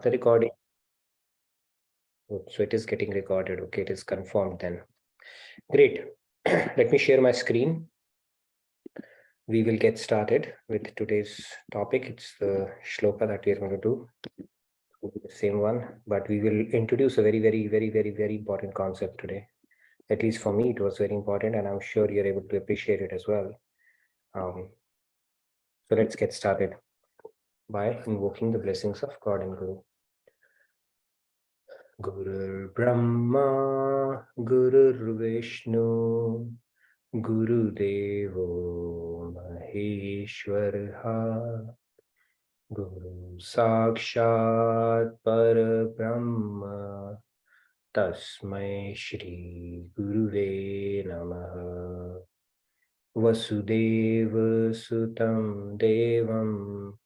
The recording. So it is getting recorded. Okay, it is confirmed then. Great. Let me share my screen. We will get started with today's topic. It's the shloka that we are going to do. The same one, but we will introduce a very important concept today. At least for me, it was very important, and I'm sure you're able to appreciate it as well. So let's get started by invoking the blessings of God and Guru. Gurur Brahma, Gurur Vishnu, Guru Devo Maheshwara, Guru Sakshat Parabrahma, Tasmai Shri Guruve Namaha. Vasudeva Sutam Devam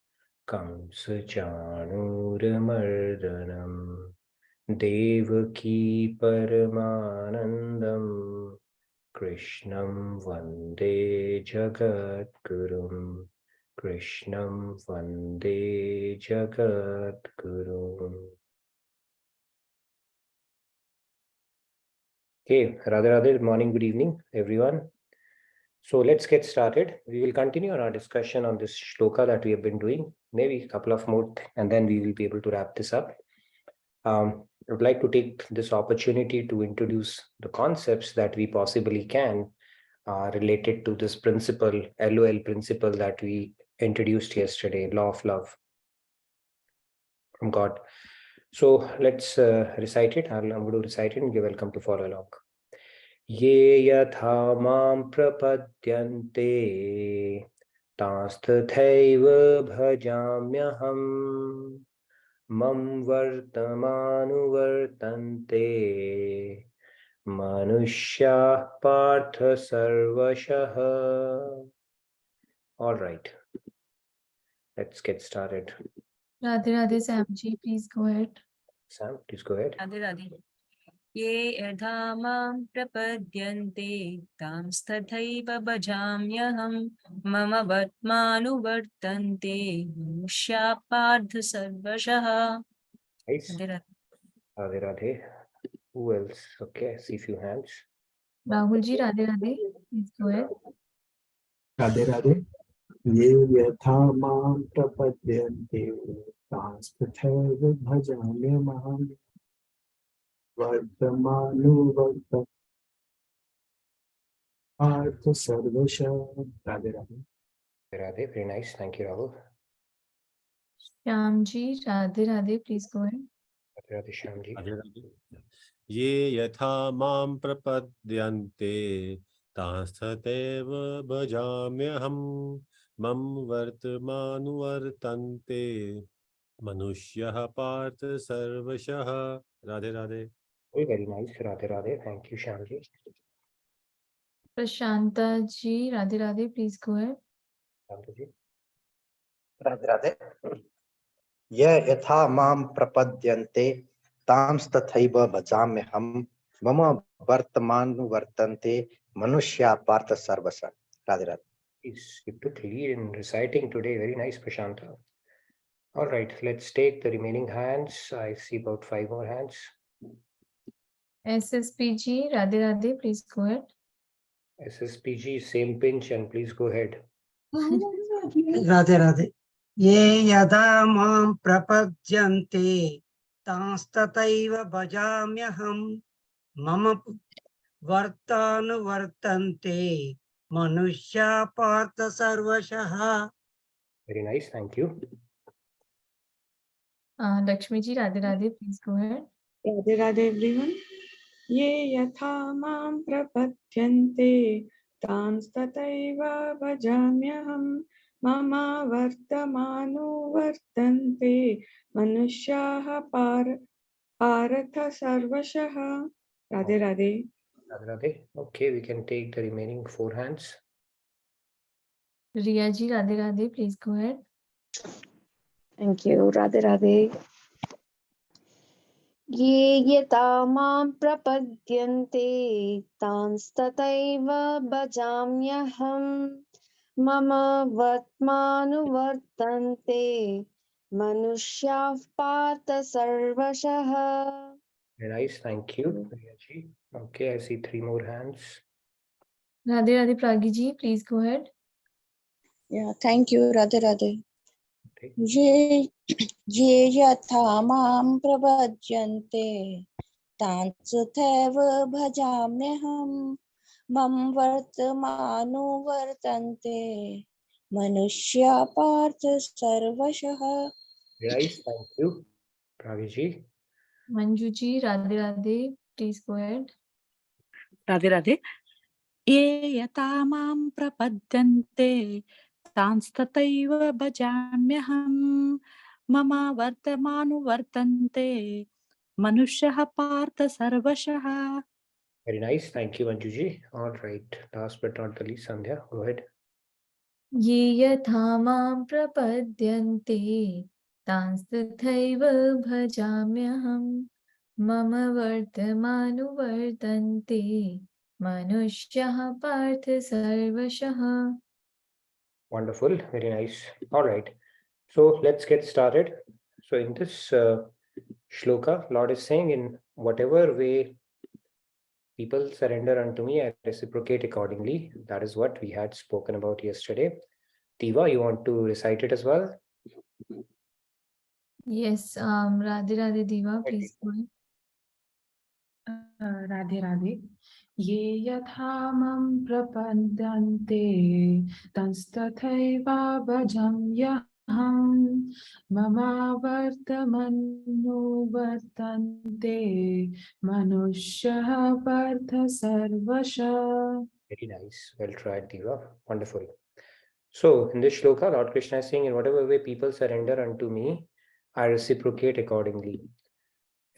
Kamsa Chanuramardanam Devaki Paramanandam Krishnam Vande Jagat Gurum. Krishnam Vande Jagat Gurum. Okay, Radhe Radhe, good morning, good evening, everyone. So let's get started. We will continue on our discussion on this shloka that we have been doing, maybe a couple of more, and then we will be able to wrap this up. I would like to take this opportunity to introduce the concepts that we possibly can related to this principle, LOL principle that we introduced yesterday, law of love from God. So let's recite it. I'm going to recite it and you're welcome to follow along. Ye yatha mam prapadyante tastatthaiva bhajamyaham mam vartamanuvartante manushya partha sarvashah. All right, let's get started. Radhe Radhe, Samji, please go ahead. Sam, please go ahead. Radhe Radhe. Ye yatha mam prapadyante tamstathaiva bhajamyaham mama vatmanuvartante manushya partha sarvashah. Nice. Radhe Radhe. Radhe Radhe. Who else? Okay, I see a few hands. Rahulji, Radhe Radhe, please go ahead. Radhe Radhe. Ye yatha mam prapadyante tastatthaiva bhajamyaham vartamanuvartante partha sarvashah. Radhe Radhe. Radhe, very nice. Thank you, Rahul. Shyamji, Radhe Radhe, please go ahead. Radhe Radhe, Shyamji. Radhe Radhe. Ye yatha mam prapadyante tastatthaiva bhajamyaham mam vartmanuvartante manushyaha partha sarvashah. Radhe Radhe. Very nice. Radhe Radhe. Thank you, Shyamji. Prashanta ji, Radhe Radhe, please go ahead. Shantaji. Radhe Radhe. Ye yatha mam prapadyante tamstathaiva bhajamyaham mama vartamanuvartante manushya partha sarvasa. Radhe Radhe. You took lead in reciting today. Very nice, Prashanta. All right, let's take the remaining hands. I see about 5 more hands. SSPG, Radhe Radhe, please go ahead. SSPG, same pinch, and please go ahead. Radhe Radhe. Ye yada mam prapadyante tanstataiva bhajamyaham mama vartanuvartante manushya partha sarvashah. Very nice, thank you. Lakshmi ji, Radhe Radhe, please go ahead. Radhe Radhe everyone. Ye yatha mam prapadyante tanstataiva bhajamyaham mama vartamanuvartante manushyaha paratha sarvashah. Radhe Radhe. Radhe Radhe. Okay, we can take the remaining 4 hands. Riya ji, Radhe Radhe, please go ahead. Thank you. Radhe Radhe. Ye yata mam prapadyante tanstataiva bhajamyaham mama vatmanuvartante मनुष्याः पार्थ सर्वशः. Very nice. Thank you, Priyaji. Okay, I see 3 more hands. Radhe Radhe Pragi ji, please go ahead. Yeah, thank you, Radhe Radhe. Okay. ये यथा मां प्रपद्यन्ते तांस्तथैव भजाम्यहम् मम वर्तमानुवर्तन्ते मनुष्या पार्थ सर्वशः. Very nice. Thank you, Pravi. Manju ji, Radhe Radhe, please go ahead. Radhe Radhe ये यथा मां प्रपद्यन्ते तांस्तथैव भजाम्यहम् मम वर्तमानुवर्तन्ते मनुष्यः पार्थ सर्वशः. Very nice. Thank you, Manjuji. All right. Last but not the least, Sandhya, go ahead. ये यथा मां प्रपद्यन्ते तांस्तथैव भजाम्यहम् मम वर्तमानुवर्तन्ते मनुष्यः पार्थ सर्वशः. Wonderful. Very nice. All right. So let's get started. So in this shloka, Lord is saying, in whatever way people surrender unto me, I reciprocate accordingly. That is what we had spoken about yesterday. Tiva, you want to recite it as well? Yes, Radhe Radhe Diva, please go ahead. Radhe Radhe ये यथा मम प्रपद्यन्ते तंस्तथैव भजाम्यहम् मम वर्तमानुवर्तन्ते मनुष्यः पार्थ सर्वशः. Very nice. Well tried, Tiva. Wonderful. So in this shloka, Lord Krishna is saying, in whatever way people surrender unto me, I reciprocate accordingly.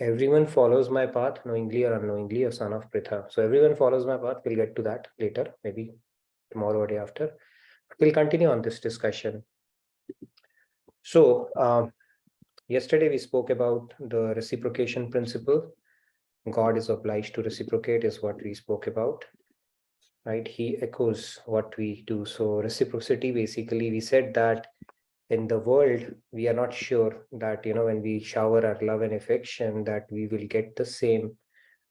Everyone follows my path, knowingly or unknowingly, a son of Pritha. So everyone follows my path. We'll get to that later, maybe tomorrow or day after. We'll continue on this discussion. So yesterday we spoke about the reciprocation principle. God is obliged to reciprocate is what we spoke about, right? He echoes what we do. So reciprocity, basically, we said that in the world, we are not sure that, when we shower our love and affection, that we will get the same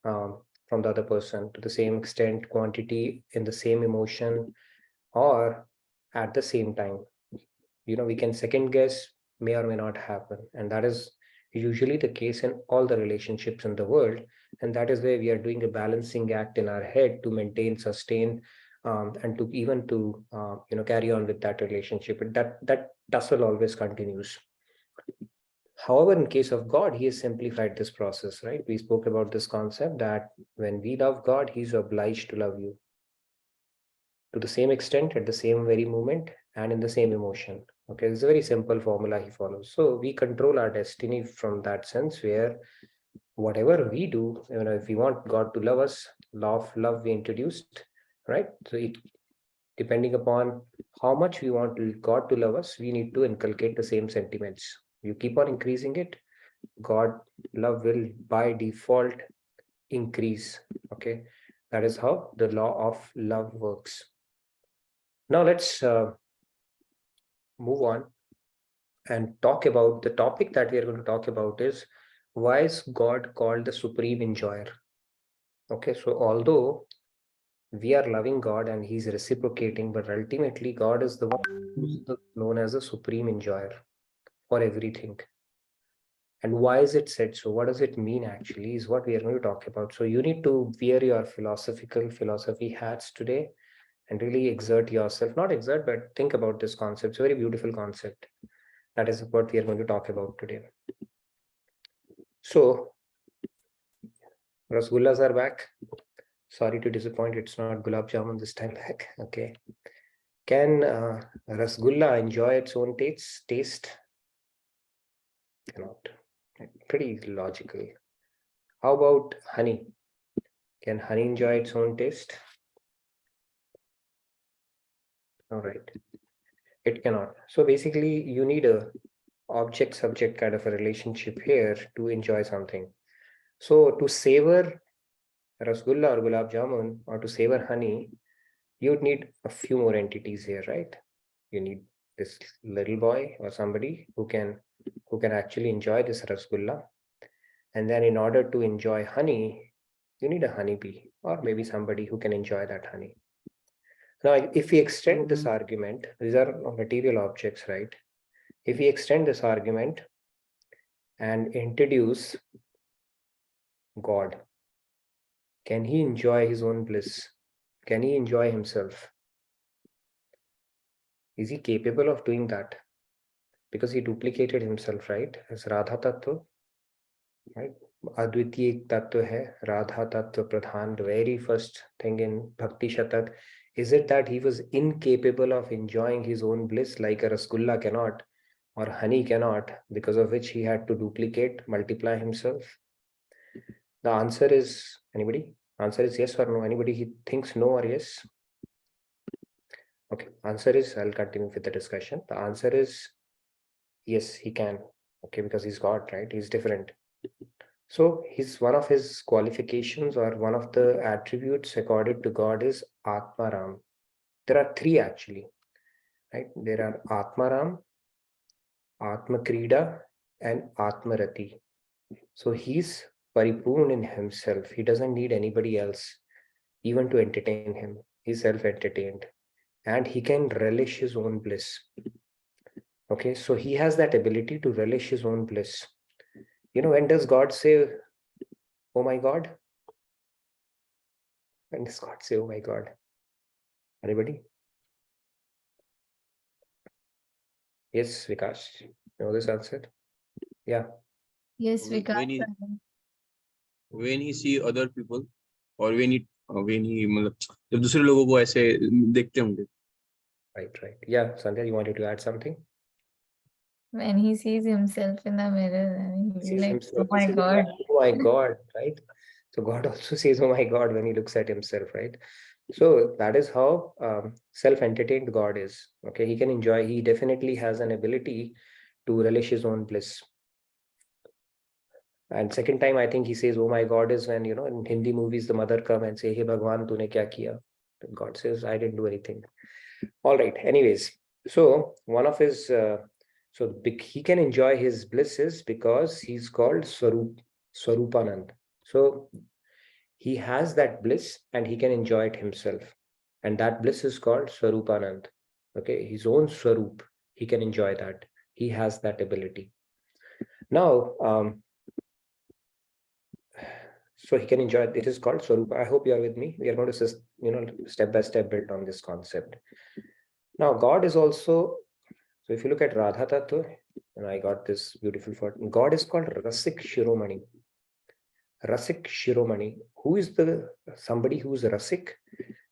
from the other person to the same extent, quantity, in the same emotion, or at the same time. We can second guess, may or may not happen. And that is usually the case in all the relationships in the world. And that is where we are doing a balancing act in our head to maintain, sustain, and to even to carry on with that relationship. And that tussle always continues. However, in case of God, he has simplified this process, right? We spoke about this concept that when we love God, he's obliged to love you to the same extent, at the same very moment, and in the same emotion. Okay, it's a very simple formula he follows. So we control our destiny from that sense, where whatever we do, if we want God to love us, love we introduced, right? So depending upon how much we want God to love us, we need to inculcate the same sentiments. You keep on increasing it, God love will by default increase. Okay, that is how the law of love works. Now let's move on and talk about the topic that we are going to talk about is, why is God called the supreme enjoyer? Okay, so although we are loving God and he's reciprocating, but ultimately God is the one who's known as the supreme enjoyer for everything. And why is it said so? What does it mean actually is what we are going to talk about. So you need to wear your philosophy hats today and really exert yourself, not exert, but think about this concept. It's a very beautiful concept. That is what we are going to talk about today. So Rasgullas are back. Sorry to disappoint, it's not gulab jamun this time back. Okay. Can rasgulla enjoy its own taste? Cannot. Pretty logical. How about honey? Can honey enjoy its own taste? All right. It cannot. So basically, you need a object-subject kind of a relationship here to enjoy something. So to savor rasgulla or gulab jamun, or to savor honey, you would need a few more entities here, right? You need this little boy or somebody who can who can actually enjoy this rasgulla. And then in order to enjoy honey, you need a honeybee or maybe somebody who can enjoy that honey. Now, if we extend this argument, these are material objects, right? If we extend this argument and introduce God, can he enjoy his own bliss? Can he enjoy himself? Is he capable of doing that? Because he duplicated himself, right? As Radha Tattva, right? Advitiya Tattva hai, Radha Tattva Pradhan, the very first thing in Bhakti Shatak. Is it that he was incapable of enjoying his own bliss like a Rasgulla cannot or honey cannot, because of which he had to duplicate, multiply himself? The answer is, anybody? Answer is yes or no. Anybody he thinks no or yes? Okay, answer is, I'll continue with the discussion. The answer is yes, he can. Okay, because he's God, right? He's different. So one of his qualifications or one of the attributes accorded to God is Atmaram. There are three actually, right? There are Atmaram, Atmakrida, and Atmarati. So he's Paripurn in himself. He doesn't need anybody else even to entertain him. He's self-entertained and he can relish his own bliss. Okay, so he has that ability to relish his own bliss. You know, when does God say, oh my God? When does God say, oh my God? Anybody? Yes, Vikas, you know this answer? Yeah. Yes, When Vikas. he see other people or when he मतलब जब दूसरे लोगों को ऐसे देखते होंगे. Right. Yeah, Sandhya, you wanted to add something? When he sees himself in the mirror, and he's Sees like, himself, oh he my says, God. oh my God, right? So God also says, oh my God, when he looks at himself, right? So that is how self-entertained God is. Okay, he can enjoy, he definitely has an ability to relish his own bliss. And second time, I think he says, oh my God, is when, you know, in Hindi movies, the mother come and say, hey Bhagwan, tune kya kiya? God says, I didn't do anything. All right, anyways. So one of his, he can enjoy his blisses because he's called Swarupanand. So he has that bliss and he can enjoy it himself. And that bliss is called Swarupanand. Okay, his own Swarup, he can enjoy that. He has that ability. Now, so he can enjoy it. It is called Swarupa. I hope you are with me. We are going to, you know, step by step build on this concept. Now, God is also, so if you look at Radha Tattva, and I got this beautiful thought, God is called Rasik Shiromani. Rasik Shiromani. Who is somebody who is Rasik?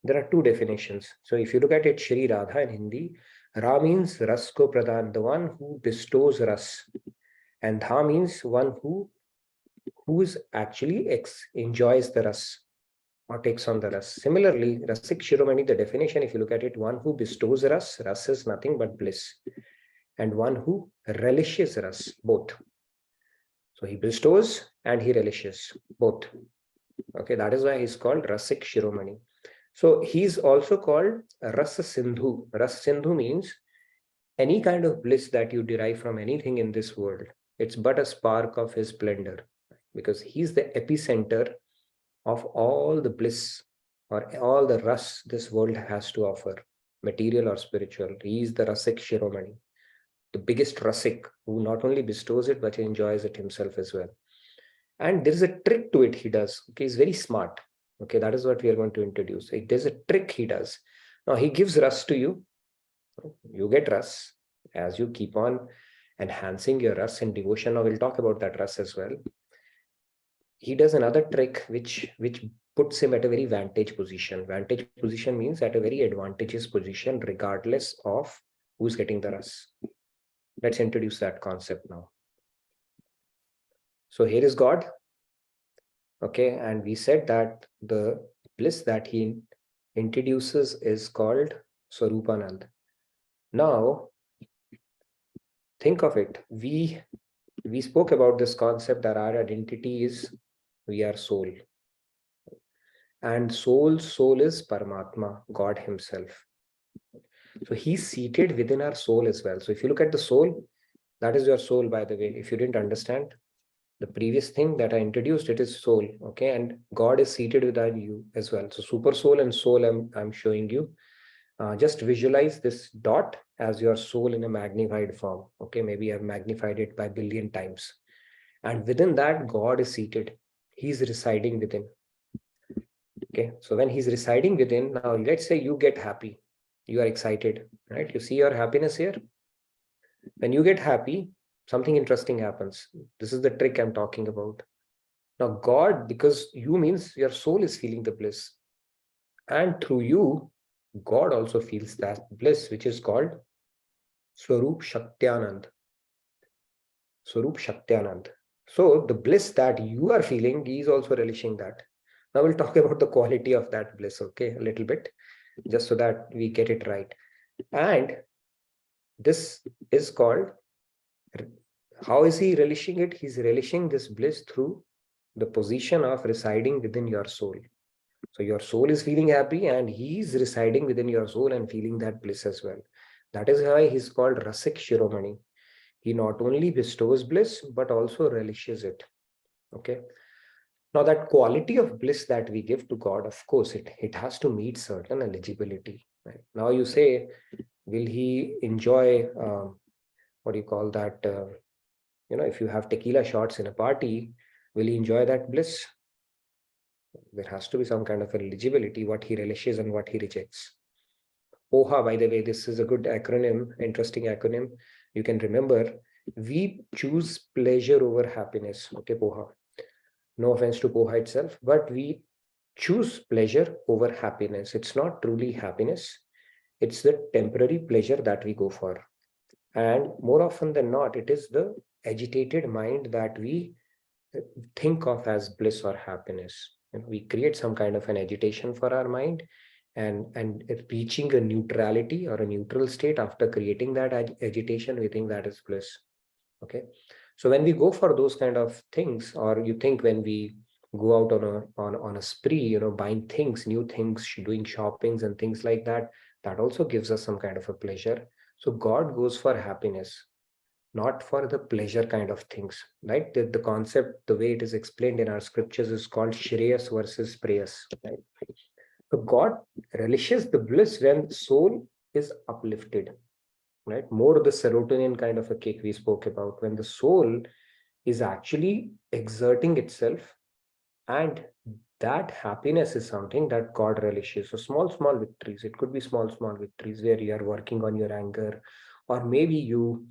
There are two definitions. So if you look at it, Shri Radha in Hindi, Ra means Rasko Pradhan, the one who bestows Ras. And Dha means one who is actually enjoys the Ras or takes on the Ras. Similarly, Rasik Shiromani, the definition, if you look at it, one who bestows Ras is nothing but bliss. And one who relishes Ras, both. So he bestows and he relishes, both. Okay, that is why he's called Rasik Shiromani. So he's also called Rasa Sindhu. Rasa Sindhu means any kind of bliss that you derive from anything in this world. It's but a spark of his splendor, because he's the epicenter of all the bliss or all the ras this world has to offer, material or spiritual. He is the Rasik Shiromani, the biggest Rasik, who not only bestows it, but he enjoys it himself as well. And there is a trick to it he does. Okay, he's very smart. Okay, that is what we are going to introduce. There's a trick he does. Now, he gives ras to you. You get ras as you keep on enhancing your ras in devotion. Now, we'll talk about that ras as well. He does another trick which puts him at a very vantage position. Vantage position means at a very advantageous position, regardless of who's getting the ras. Let's introduce that concept now. So here is God. Okay, and we said that the bliss that he introduces is called Swarupanand. Now, think of it. We spoke about this concept that our identity is we are soul. And soul is Paramatma, God himself. So he's seated within our soul as well. So if you look at the soul, That is your soul, by the way. If you didn't understand the previous thing that I introduced, it is soul. Okay, and God is seated within you as well. So super soul and soul, I'm showing you. Just visualize this dot as your soul in a magnified form. Okay, maybe I've magnified it by 1,000,000,000 times. And within that, God is seated. He's residing within. Okay, so when he's residing within, now let's say you get happy. You are excited, right? You see your happiness here. When you get happy, something interesting happens. This is the trick I'm talking about. Now, God, because you means your soul is feeling the bliss. And through you, God also feels that bliss, which is called Swarup Shaktianand. Swarup Shaktianand. So the bliss that you are feeling, he is also relishing that. Now we'll talk about the quality of that bliss, okay, a little bit, just so that we get it right. And this is called, how is he relishing it? He's relishing this bliss through the position of residing within your soul. So your soul is feeling happy and he's residing within your soul and feeling that bliss as well. That is why he's called Rasik Shiromani. He not only bestows bliss, but also relishes it. Okay. Now that quality of bliss that we give to God, of course, it has to meet certain eligibility. Right? Now you say, will he enjoy, what do you call that? If you have tequila shots in a party, will he enjoy that bliss? There has to be some kind of eligibility, what he relishes and what he rejects. POHA, by the way, this is a good acronym, interesting acronym. You can remember, we choose pleasure over happiness. Okay, POHA. No offense to POHA itself, but we choose pleasure over happiness. It's not truly happiness. It's the temporary pleasure that we go for. And more often than not, it is the agitated mind that we think of as bliss or happiness. And we create some kind of an agitation for our mind, and reaching a neutrality or a neutral state after creating that agitation, we think that is bliss. Okay, so when we go for those kind of things, or you think when we go out on a spree, buying things, new things, doing shoppings and things like that, that also gives us some kind of a pleasure. So God goes for happiness, not for the pleasure kind of things, right? The concept, the way it is explained in our scriptures, is called Shreyas versus Preyas, right? So God relishes the bliss when soul is uplifted, right? More the serotonin kind of a kick we spoke about, when the soul is actually exerting itself, and that happiness is something that God relishes. So small victories, it could be small victories where you are working on your anger, or maybe you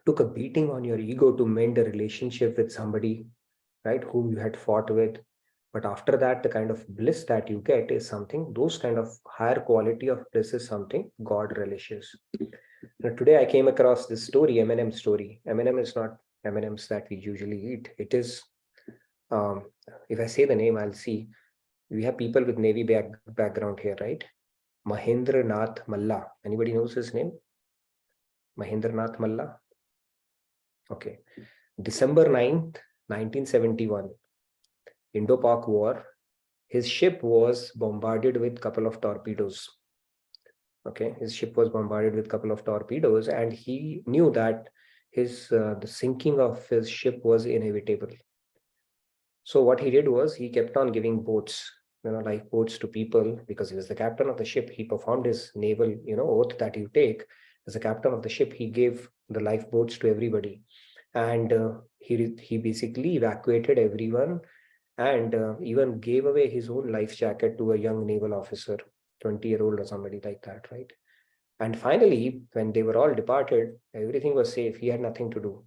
took a beating on your ego to mend a relationship with somebody, right, whom you had fought with. But after that, the kind of bliss that you get is something, those kind of higher quality of bliss is something God relishes. Now, today I came across this story, M&M story. M&M is not M&Ms that we usually eat. It is, if I say the name, I'll see. We have people with Navy background here, right? Mahendra Nath Malla. Anybody knows his name? Mahendra Nath Malla. Okay. December 9th, 1971. Indo-Pak War, his ship was bombarded with a couple of torpedoes. Okay, his ship was bombarded with a couple of torpedoes, and he knew that the sinking of his ship was inevitable. So what he did was he kept on giving boats, lifeboats to people, because he was the captain of the ship. He performed his naval, oath that you take as the captain of the ship. He gave the lifeboats to everybody, and he basically evacuated everyone, and even gave away his own life jacket to a young naval officer, 20-year-old or somebody like that, right? And finally, when they were all departed, everything was safe. He had nothing to do.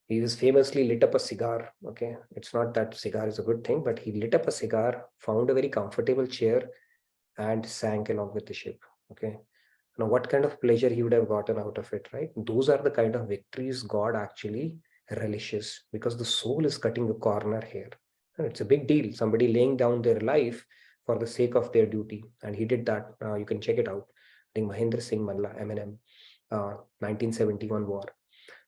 He was famously lit up a cigar. Okay, it's not that cigar is a good thing, but he lit up a cigar, found a very comfortable chair, and sank along with the ship. Okay, now what kind of pleasure he would have gotten out of it, right? Those are the kind of victories God actually relishes, because the soul is cutting a corner here. And it's a big deal. Somebody laying down their life for the sake of their duty, and he did that. You can check it out. I think Mahendra Singh Malla, M&M, 1971 war.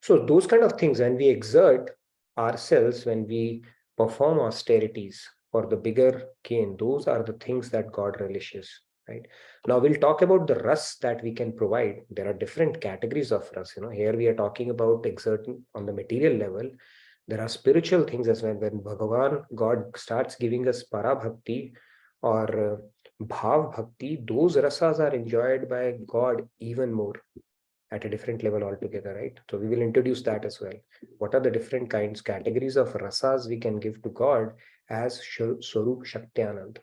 So those kind of things, when we exert ourselves, when we perform austerities for the bigger gain, those are the things that God relishes. right? Now we'll talk about the ras that we can provide. There are different categories of ras. Here we are talking about exerting on the material level. There are spiritual things as well. When Bhagavan, God starts giving us para bhakti or bhav bhakti, those rasas are enjoyed by God even more at a different level altogether, right? So we will introduce that as well. What are the different categories of rasas we can give to God as Swarup Shakti-Anand?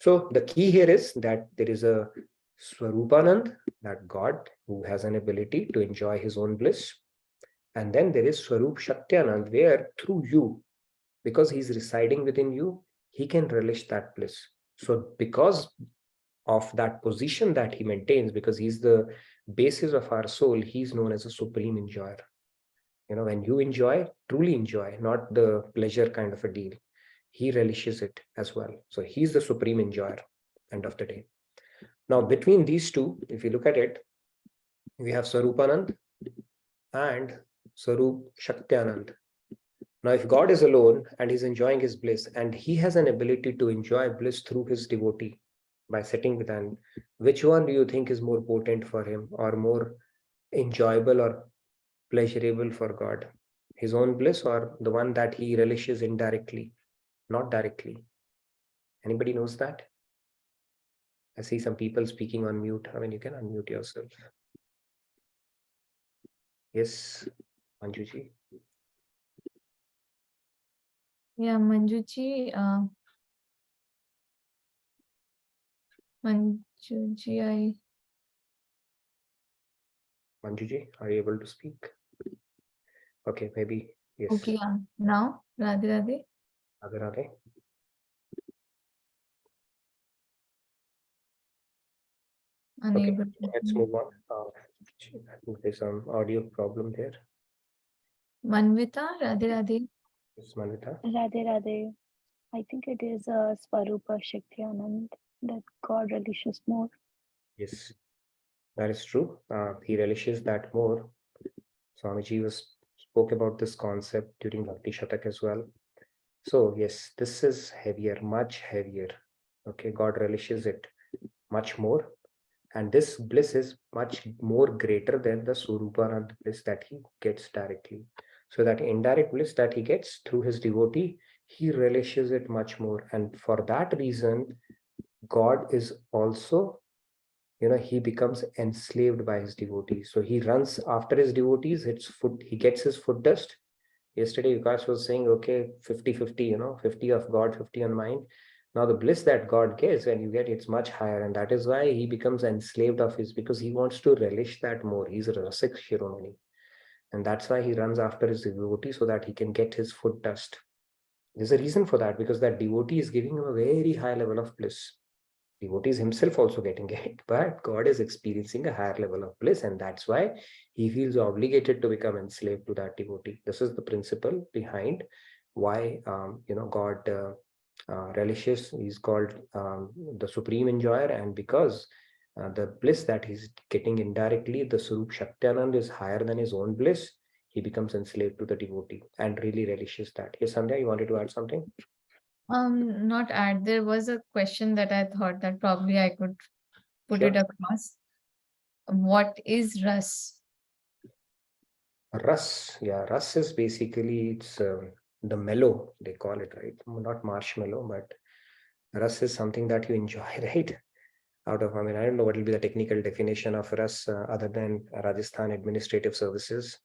So the key here is that there is a Swarupanand, that God who has an ability to enjoy his own bliss. And then there is Swarup Shakti-Anand, where through you, because he's residing within you, he can relish that bliss. So because of that position that he maintains, because he's the basis of our soul, he's known as a supreme enjoyer. When you enjoy, truly enjoy, not the pleasure kind of a deal, he relishes it as well. So he's the supreme enjoyer, end of the day. Now, between these two, if you look at it, we have Swarupanand and Swarup Shakti-Anand. Now, if God is alone and he's enjoying his bliss, and he has an ability to enjoy bliss through his devotee by sitting with them, which one do you think is more potent for him or more enjoyable or pleasurable for God? His own bliss or the one that he relishes indirectly, not directly? Anybody knows that? I see some people speaking on mute. I mean, you can unmute yourself. Yes, Manjuji. Yeah, Manjuji, Manjuji, Manjuji, are you able to speak? Okay, maybe, yes. okay, yeah. Now, Radhe Radhe. Radhe Radhe. Unable Okay, to let's hear. move on. I think there's some audio problem there. Manvita, Radhe Radhe. Yes, Manvita. Radhe Radhe. I think it is Swarupa Shakti Anand that God relishes more. Yes, that is true. He relishes that more. Swamiji spoke about this concept during Bhakti Shatak as well. So yes, this is heavier, much heavier. Okay, God relishes it much more. And this bliss is much more greater than the Surupanand bliss that he gets directly. So that indirect bliss that he gets through his devotee, he relishes it much more. And for that reason, God is also, he becomes enslaved by his devotees. So he runs after his devotees, he gets his foot dust. Yesterday, Vikas was saying, okay, 50-50, 50 of God, 50 on mine. Now the bliss that God gives, when you get, it's much higher. And that is why he becomes enslaved of his, because he wants to relish that more. He's a Rasik Shiromani. And that's why he runs after his devotee, so that he can get his foot dust. There's a reason for that, because that devotee is giving him a very high level of bliss. Devotee is himself also getting it, but God is experiencing a higher level of bliss, and that's why he feels obligated to become enslaved to that devotee. This is the principle behind why God relishes. He's called the supreme enjoyer, and because the bliss that he's getting indirectly, the Swarup Shakti-Anand, is higher than his own bliss, he becomes enslaved to the devotee and really relishes that. Yes, Sandhya, you wanted to add something? Not add. There was a question that I thought that probably I could put it across. What is ras? Ras, yeah, ras is basically, it's the mellow, they call it, right? Not marshmallow, but ras is something that you enjoy, right? I don't know what will be the technical definition of ras other than Rajasthan Administrative Services.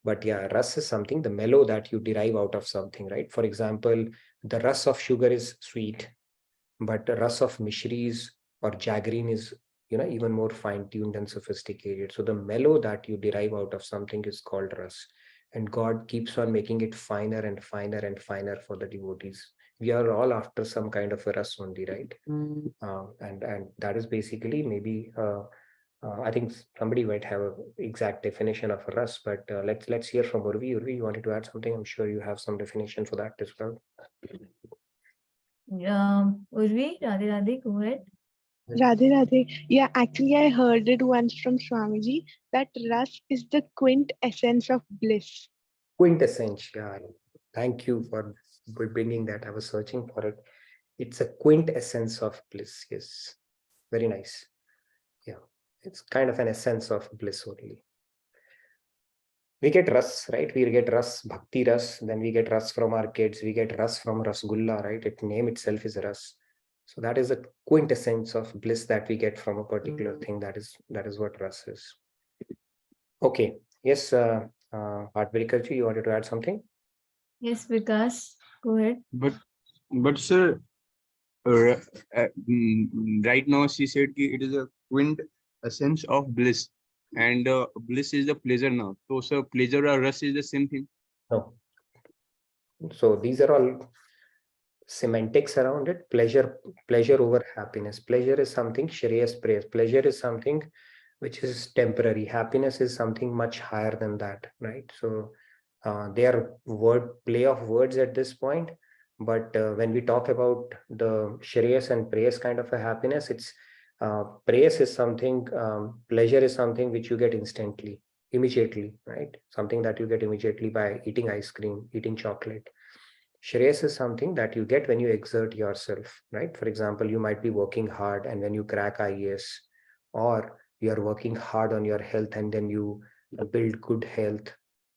But yeah, ras is something, the mellow that you derive out of something, right? For example, the ras of sugar is sweet, but the ras of mishris or jaggery is, even more fine-tuned and sophisticated. So the mellow that you derive out of something is called ras. And God keeps on making it finer and finer and finer for the devotees. We are all after some kind of a ras only, right? And that is basically maybe I think somebody might have an exact definition of a ras, but let's hear from Urvi. Urvi, you wanted to add something? I'm sure you have some definition for that as well. Urvi, Radhe Radhe, go ahead. Radhe Radhe. Yeah, actually, I heard it once from Swamiji that ras is the quintessence of bliss. Quintessence, yeah. Thank you for bringing that. I was searching for it. It's a quintessence of bliss. Yes, very nice. Yeah, it's kind of an essence of bliss only. We get ras, right? We get ras, bhakti ras, then we get ras from our kids, we get ras from rasgulla, right? Its name itself is ras. So that is a quintessence of bliss that we get from a particular thing. That is what ras is. Okay. Yes, Heartbreaker ji, you wanted to add something? Yes, Vikas, go ahead. But sir, right now she said ki it is a quintessence of bliss, and bliss is the pleasure now. So sir, pleasure or rus is the same thing? No. So these are all semantics around it. Pleasure over happiness. Pleasure is something, Shreyas praise. Pleasure is something which is temporary. Happiness is something much higher than that, right? So they are play of words at this point. But when we talk about the Shreyas and praise kind of a happiness, it's praise is something, pleasure is something which you get instantly, immediately, right? Something that you get immediately by eating ice cream, eating chocolate. Shreyas is something that you get when you exert yourself, right? For example, you might be working hard and when you crack IAS, or you are working hard on your health and then you build good health,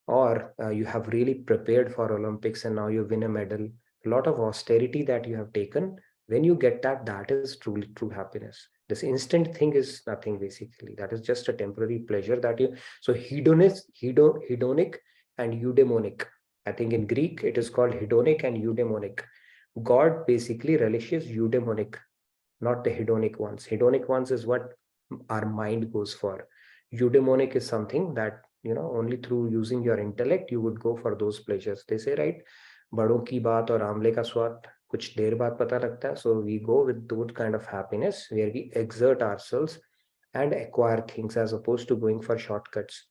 or you have really prepared for Olympics and now you win a medal. A lot of austerity that you have taken, when you get that, that is truly true happiness. This instant thing is nothing basically. That is just a temporary pleasure that you. So hedonic and eudaimonic. I think in Greek it is called hedonic and eudaimonic. God basically relishes eudaimonic, not the hedonic ones. Hedonic ones is what our mind goes for. Eudaimonic is something that, you know, only through using your intellect you would go for those pleasures. They say, right, बड़ों की बात और आंवले का स्वाद कुछ देर बाद पता लगता है. So we go with that kind of happiness where we exert ourselves and acquire things as opposed to going for shortcuts.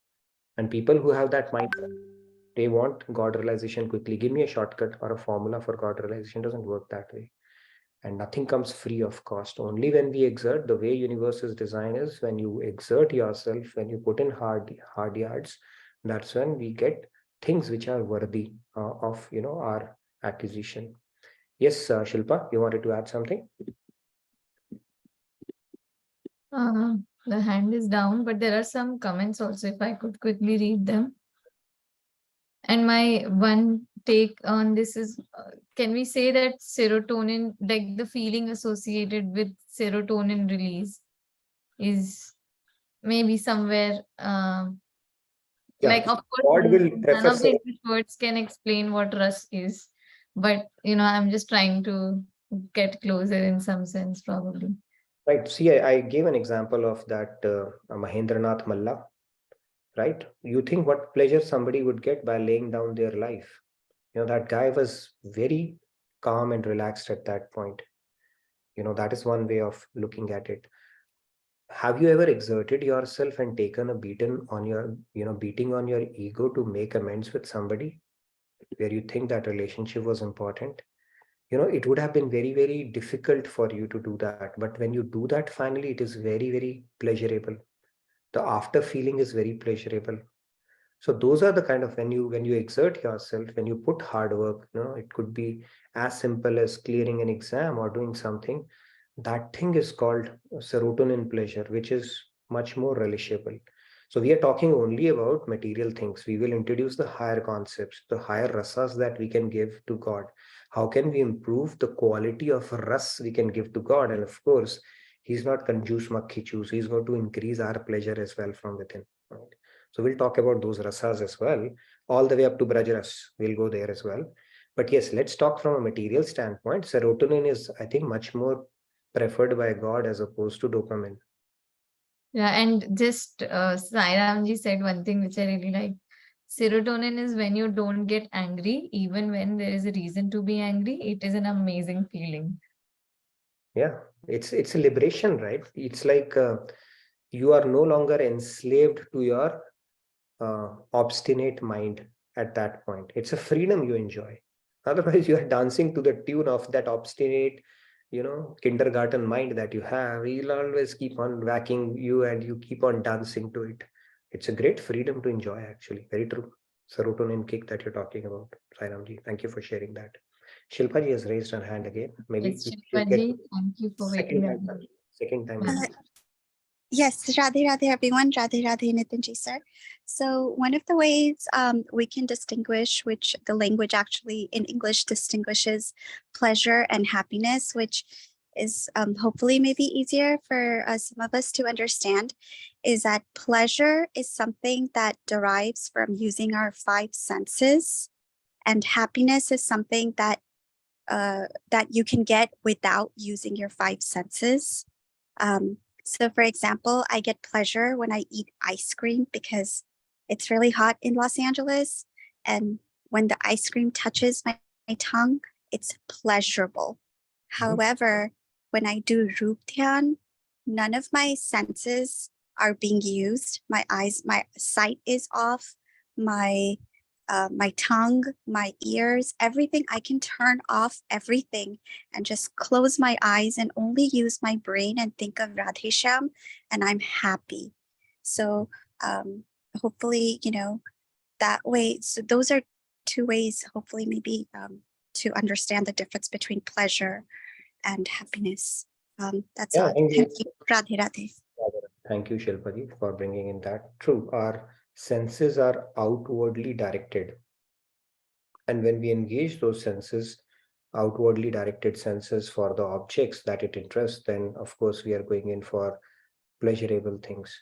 And people who have that mindset, they want God realization quickly. Give me a shortcut or a formula for God realization. It doesn't work that way. And nothing comes free of cost. Only when we exert, the way universe is designed is when you exert yourself, when you put in hard yards, that's when we get things which are worthy of, you know, our acquisition. Yes, Shilpa, you wanted to add something? The hand is down, but there are some comments also, if I could quickly read them. And my one take on this is, can we say that serotonin, like the feeling associated with serotonin release, is maybe somewhere, like of course, God will none prefer of the English words can explain what rust is, but you know, I'm just trying to get closer in some sense, probably. Right. See, I gave an example of that Mahendranath Malla, right? You think what pleasure somebody would get by laying down their life. You know, that guy was very calm and relaxed at that point. You know, that is one way of looking at it. Have you ever exerted yourself and taken a beating on your ego to make amends with somebody where you think that relationship was important? You know, it would have been very, very difficult for you to do that. But when you do that, finally, it is very, very pleasurable. The after feeling is very pleasurable. So those are the kind of, when you exert yourself, when you put hard work, you know, it could be as simple as clearing an exam or doing something. That thing is called serotonin pleasure, which is much more relishable. So we are talking only about material things. We will introduce the higher concepts, the higher rasas that we can give to God. How can we improve the quality of ras we can give to God? And of course, he's not conjuice makhi choose. He's going to increase our pleasure as well from within. Right? So we'll talk about those rasas as well, all the way up to Brajras. We'll go there as well. But yes, let's talk from a material standpoint. Serotonin is, I think, much more preferred by God as opposed to dopamine. Yeah, and just Sairamji said one thing which I really like. Serotonin is when you don't get angry, even when there is a reason to be angry. It is an amazing feeling. Yeah, it's a liberation, right? It's like you are no longer enslaved to your obstinate mind at that point. It's a freedom you enjoy. Otherwise, you are dancing to the tune of that obstinate, you know, kindergarten mind that you have. He'll always keep on whacking you and you keep on dancing to it. It's a great freedom to enjoy, actually. Very true. Serotonin kick that you're talking about, Sairamji. Thank you for sharing that. Shilpa ji has raised her hand again. Maybe Yes, we Shilpa should get ji, thank you for second waiting. time. Second time. Yeah. Yes, Radhe Radhe everyone, Radhe Radhe Nitinji sir. So one of the ways we can distinguish which the language actually in English distinguishes pleasure and happiness, which is hopefully maybe easier for some of us to understand, is that pleasure is something that derives from using our five senses, and happiness is something that that you can get without using your five senses. So for example, I get pleasure when I eat ice cream because it's really hot in Los Angeles. And when the ice cream touches my tongue, it's pleasurable. However, when I do Rup Dhyan, none of my senses are being used. My eyes, my sight is off, my tongue, my ears, everything. I can turn off everything and just close my eyes and only use my brain and think of Radhesham, and I'm happy. So hopefully, you know, that way. So those are two ways, hopefully, maybe to understand the difference between pleasure and happiness. That's all. Thank Thank you. you. Radhe Radhe. Thank you, Shilpa ji, for bringing in that. True, our senses are outwardly directed. And when we engage those senses, outwardly directed senses for the objects that it interests, then of course we are going in for pleasurable things.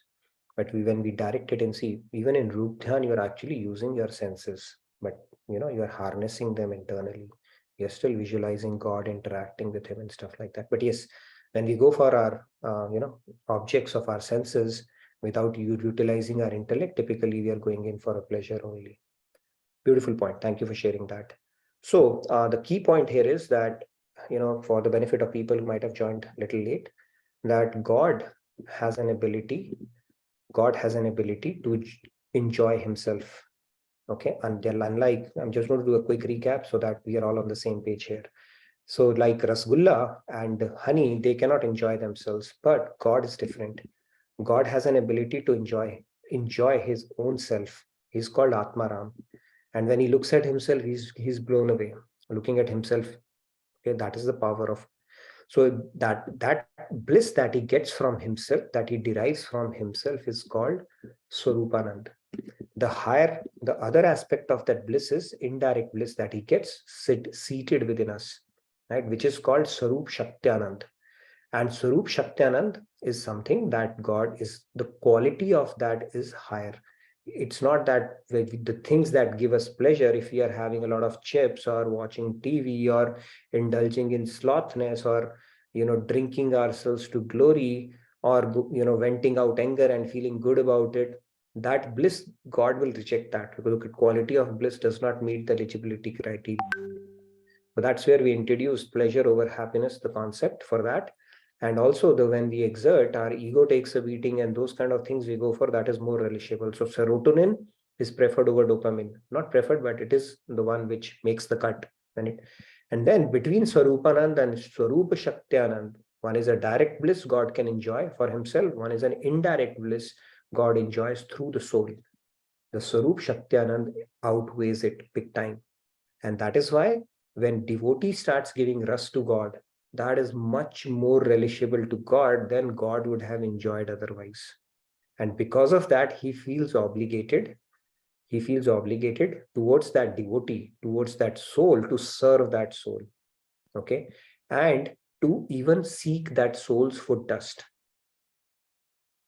But when we direct it and see, even in Rup Dhyan, you're actually using your senses, but you know, you're harnessing them internally. You're still visualizing God, interacting with him and stuff like that. But yes, when we go for our, objects of our senses without utilizing our intellect, typically we are going in for a pleasure only. Beautiful point. Thank you for sharing that. So the key point here is that, you know, for the benefit of people who might have joined a little late, that God has an ability to enjoy himself. Okay. And unlike, I'm just going to do a quick recap so that we are all on the same page here. So like Rasgulla and honey, they cannot enjoy themselves, but God is different. God has an ability to enjoy his own self. He's called Atmaram. And when he looks at himself, he's blown away. Looking at himself, okay, that is the power of. So that bliss that he gets from himself, that he derives from himself, is called Swarupanand. The other aspect of that bliss is indirect bliss that he gets seated within us, right? Which is called Swarup Shaktianand. And Swarup Shaktianand is something that God is, the quality of that is higher. It's not that the things that give us pleasure, if we are having a lot of chips or watching TV or indulging in slothness or, you know, drinking ourselves to glory or, you know, venting out anger and feeling good about it, that bliss, God will reject that, because the quality of bliss does not meet the eligibility criteria. So that's where we introduce pleasure over happiness, the concept for that. And also when we exert, our ego takes a beating and those kind of things we go for, that is more relishable. So serotonin is preferred over dopamine, not preferred, but it is the one which makes the cut. And then between Swarupanand and Swarupa Shaktianand, one is a direct bliss God can enjoy for himself. One is an indirect bliss God enjoys through the soul. The Swarup Shaktianand outweighs it big time. And that is why when devotee starts giving rus to God, that is much more relishable to God than God would have enjoyed otherwise. And because of that, he feels obligated towards that devotee, towards that soul, to serve that soul. Okay. And to even seek that soul's foot dust.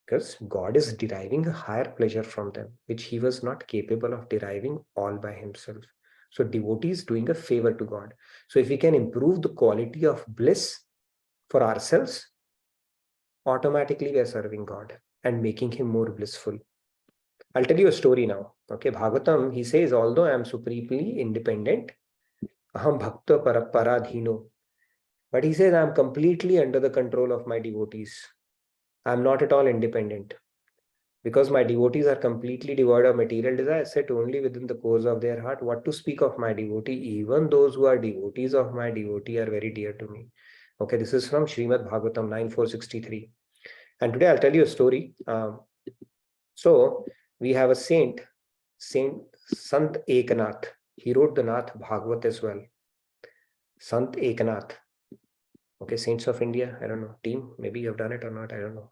Because God is deriving a higher pleasure from them, which he was not capable of deriving all by himself. So devotee is doing a favor to God. So if we can improve the quality of bliss for ourselves, automatically we are serving God and making him more blissful. I'll tell you a story now. Okay, Bhagavatam, he says, although I am supremely independent, aham bhakta paradhino, but he says I am completely under the control of my devotees. I am not at all independent. Because my devotees are completely devoid of material desire, set only within the course of their heart. What to speak of my devotee? Even those who are devotees of my devotee are very dear to me. Okay, this is from Srimad Bhagavatam 9.463. And today I'll tell you a story. So we have a Saint Sant Ekanath. He wrote the Nath Bhagavat as well. Sant Eknath. Okay, Saints of India, I don't know, team, maybe you've done it or not, I don't know.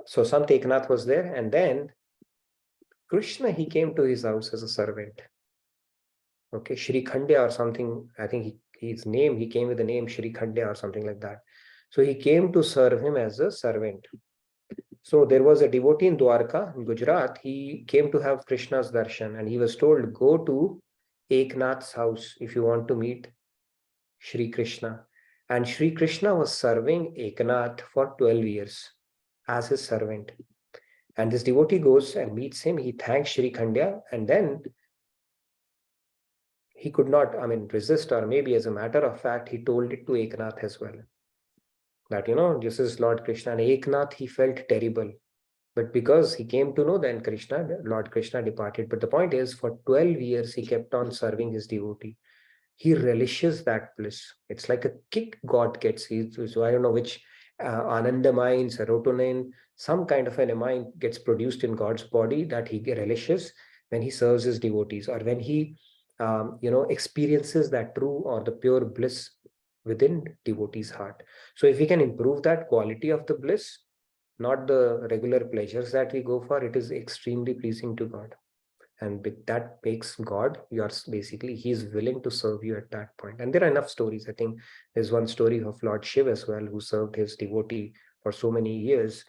So Sant Eknath was there, and then Krishna, he came to his house as a servant. Okay, Shri Khandya or something, I think he came with the name Shri Khandya or something like that. So he came to serve him as a servant. So there was a devotee in Dwarka, in Gujarat. He came to have Krishna's darshan, and he was told, go to Eknath's house if you want to meet Shri Krishna. And Shri Krishna was serving Eknath for 12 years as his servant. And this devotee goes and meets him. He thanks Shri Khandya, and then he could not, resist, or maybe as a matter of fact, he told it to Eknath as well. That, this is Lord Krishna. And Eknath, he felt terrible. But because he came to know, then Lord Krishna departed. But the point is, for 12 years, he kept on serving his devotee. He relishes that bliss. It's like a kick God gets. So I don't know which anandamine, serotonin, some kind of an amine gets produced in God's body that he relishes when he serves his devotees, or when he experiences that true or the pure bliss within devotee's heart. So if we can improve that quality of the bliss, not the regular pleasures that we go for, it is extremely pleasing to God. And that makes God yours. Basically, he's willing to serve you at that point. And there are enough stories. I think there's one story of Lord Shiva as well, who served his devotee for so many years.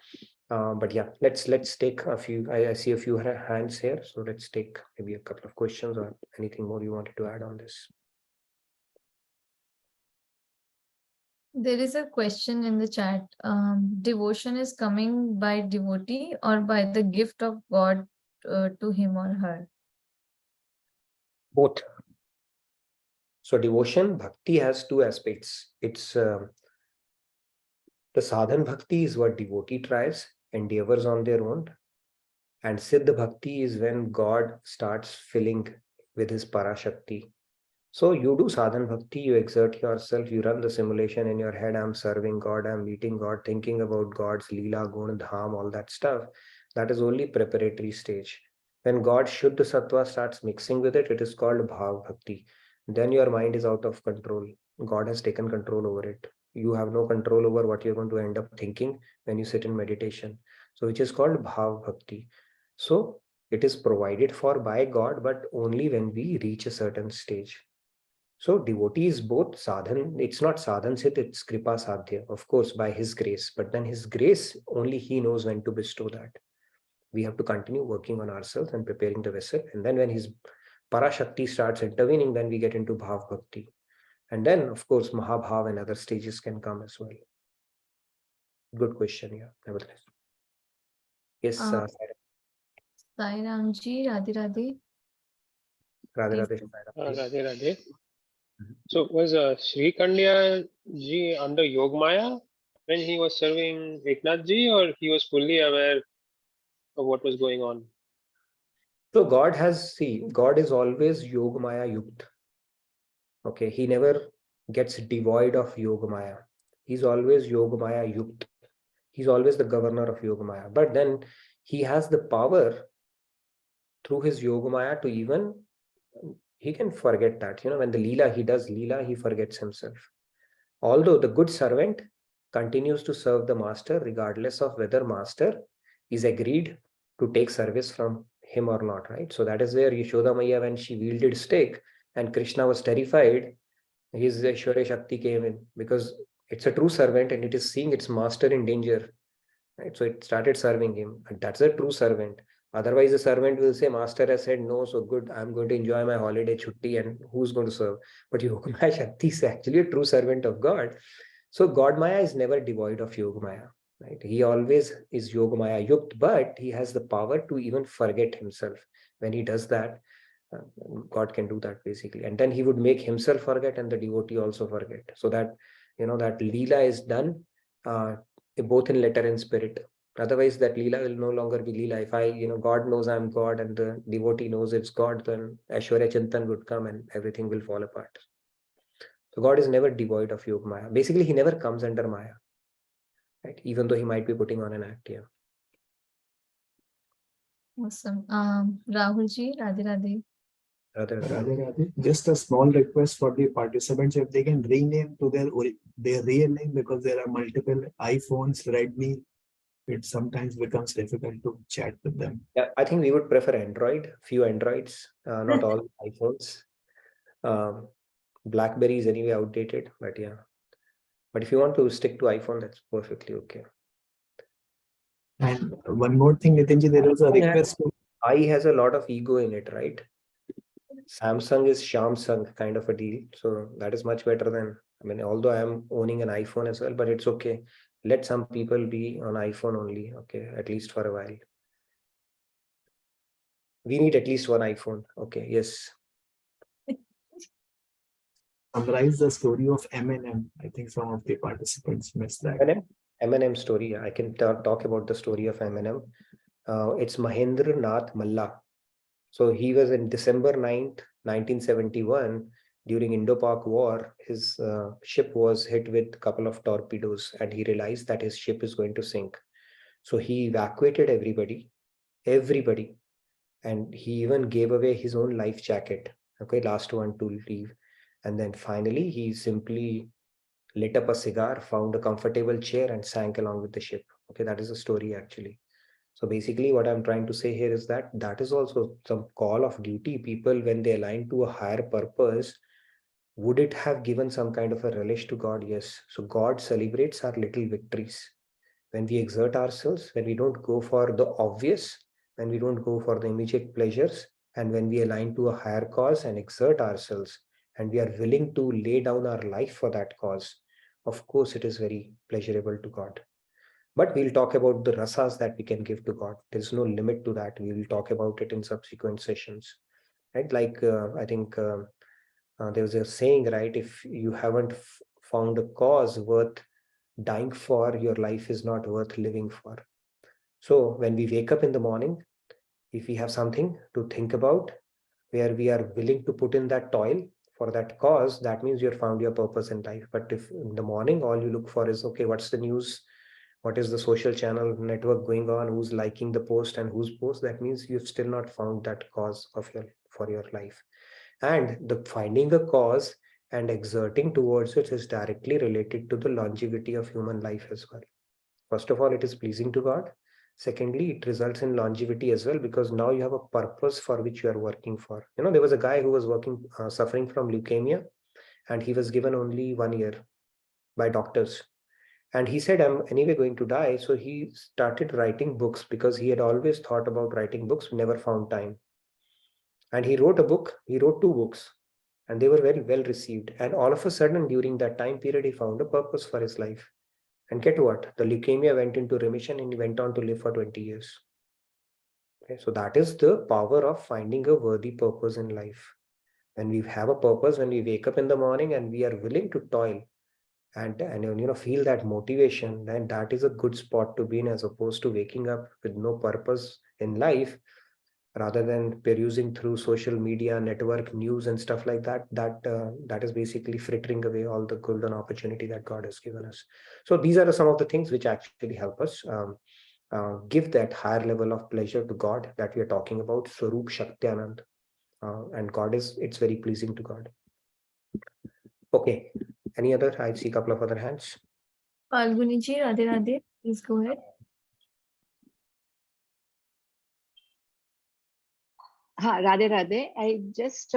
But yeah, let's take a few. I see a few hands here, so let's take maybe a couple of questions or anything more you wanted to add on this. There is a question in the chat. Devotion is coming by devotee or by the gift of God to him or her? Both. So devotion, bhakti has two aspects. It's the sadhan bhakti is what devotee tries, endeavors on their own. And siddha bhakti is when God starts filling with his parashakti. So you do sadhan bhakti, you exert yourself, you run the simulation in your head, I'm serving God, I'm meeting God, thinking about God's Leela, Gun, Dham, all that stuff. That is only preparatory stage. When God Shuddha Sattva starts mixing with it, it is called Bhav Bhakti. Then your mind is out of control. God has taken control over it. You have no control over what you're going to end up thinking when you sit in meditation. So which is called Bhav Bhakti. So it is provided for by God, but only when we reach a certain stage. So devotee is both sadhan. It's not sadhan sit, it's kripa sadhya, of course, by his grace. But then his grace, only he knows when to bestow that. We have to continue working on ourselves and preparing the vessel. And then when his parashakti starts intervening, then we get into bhav bhakti. And then, of course, mahabhav and other stages can come as well. Good question, yeah, nevertheless. Yes, Sai Ramji, Radhe Radhe. Radhe Please. Radhe. Radhe Radhe. So was Sri Khandya ji under Yogmaya when he was serving Eknath ji, or he was fully aware of what was going on? So God is always Yogamaya Yukt. Okay, he never gets devoid of Yogamaya. He's always Yogamaya Yukt. He's always the governor of Yogamaya. But then he has the power through his Yogamaya to even, he can forget that. When the Leela, he does Leela, he forgets himself. Although the good servant continues to serve the master regardless of whether master is agreed to take service from him or not, right? So that is where Yashoda Maya, when she wielded stick and Krishna was terrified, his Aishwarya Shakti came in, because it's a true servant and it is seeing its master in danger, right? So it started serving him, and that's a true servant. Otherwise, the servant will say, master has said no, so good, I'm going to enjoy my holiday chutti, and who's going to serve? But Yogamaya Shakti is actually a true servant of God. So God Maya is never devoid of Yogamaya, right? He always is Yogamaya Yukt, but he has the power to even forget himself. When he does that, God can do that basically. And then he would make himself forget and the devotee also forget. So that, that Leela is done both in letter and spirit. Otherwise, that Leela will no longer be Leela. If God knows I'm God and the devotee knows it's God, then Aishwarya Chintan would come and everything will fall apart. So God is never devoid of Yoga Maya. Basically, he never comes under Maya, right? Even though he might be putting on an act here. Awesome. Rahul ji, Radhe Radhe. Radhe Radhe. Radhe Radhe. Just a small request for the participants, if they can rename to their real name, because there are multiple iPhones, Redmi. It sometimes becomes difficult to chat with them. Yeah, I think we would prefer Android, few Androids, not all iPhones. BlackBerry is anyway outdated, but yeah. But if you want to stick to iPhone, that's perfectly okay. And one more thing, Nitinji, there was a request. I has a lot of ego in it, right? Samsung is Shamsung kind of a deal. So that is much better than, I mean, although I am owning an iPhone as well, but it's okay. Let some people be on iPhone only, okay, at least for a while. We need at least one iPhone. Okay, yes. Summarize the story of M&M. I think some of the participants missed that. M&M story. I can talk about the story of M&M. It's Mahendra Nath Malla. So he was in December 9th, 1971, during Indo-Pak War. His ship was hit with a couple of torpedoes and he realized that his ship is going to sink. So he evacuated everybody, and he even gave away his own life jacket. Okay, last one to leave. And then finally, he simply lit up a cigar, found a comfortable chair and sank along with the ship. Okay, that is the story actually. So basically what I'm trying to say here is that that is also some call of duty. People, when they align to a higher purpose, would it have given some kind of a relish to God? Yes. So God celebrates our little victories. When we exert ourselves, when we don't go for the obvious, when we don't go for the immediate pleasures, and when we align to a higher cause and exert ourselves, and we are willing to lay down our life for that cause, of course, it is very pleasurable to God. But we'll talk about the rasas that we can give to God. There's no limit to that. We will talk about it in subsequent sessions, right? Like I think there was a saying, right? If you haven't found a cause worth dying for, your life is not worth living for. So when we wake up in the morning, if we have something to think about, where we are willing to put in that toil for that cause, that means you've found your purpose in life. But if in the morning all you look for is, okay, what's the news? What is the social channel network going on? Who's liking the post and whose post? That means you've still not found that cause of for your life. And the finding a cause and exerting towards it is directly related to the longevity of human life as well. First of all, it is pleasing to God. Secondly, it results in longevity as well, because now you have a purpose for which you are working for. You know, there was a guy who was suffering from leukemia, and he was given only 1 year by doctors. And he said, I'm anyway going to die. So he started writing books because he had always thought about writing books, never found time. And he wrote 2 books, and they were very well received. And all of a sudden, during that time period, he found a purpose for his life. And get what? The leukemia went into remission and he went on to live for 20 years. Okay, so that is the power of finding a worthy purpose in life. When we have a purpose, when we wake up in the morning and we are willing to toil and feel that motivation, then that is a good spot to be in, as opposed to waking up with no purpose in life, rather than perusing through social media, network, news and stuff like that. That is basically frittering away all the golden opportunity that God has given us. So these are some of the things which actually help us give that higher level of pleasure to God that we are talking about, Swarup Shakti-Anand. And God it's very pleasing to God. Okay, any other? I see a couple of other hands. Falguni ji, Radhe Radhe, please go ahead. Radhe Radhe. I just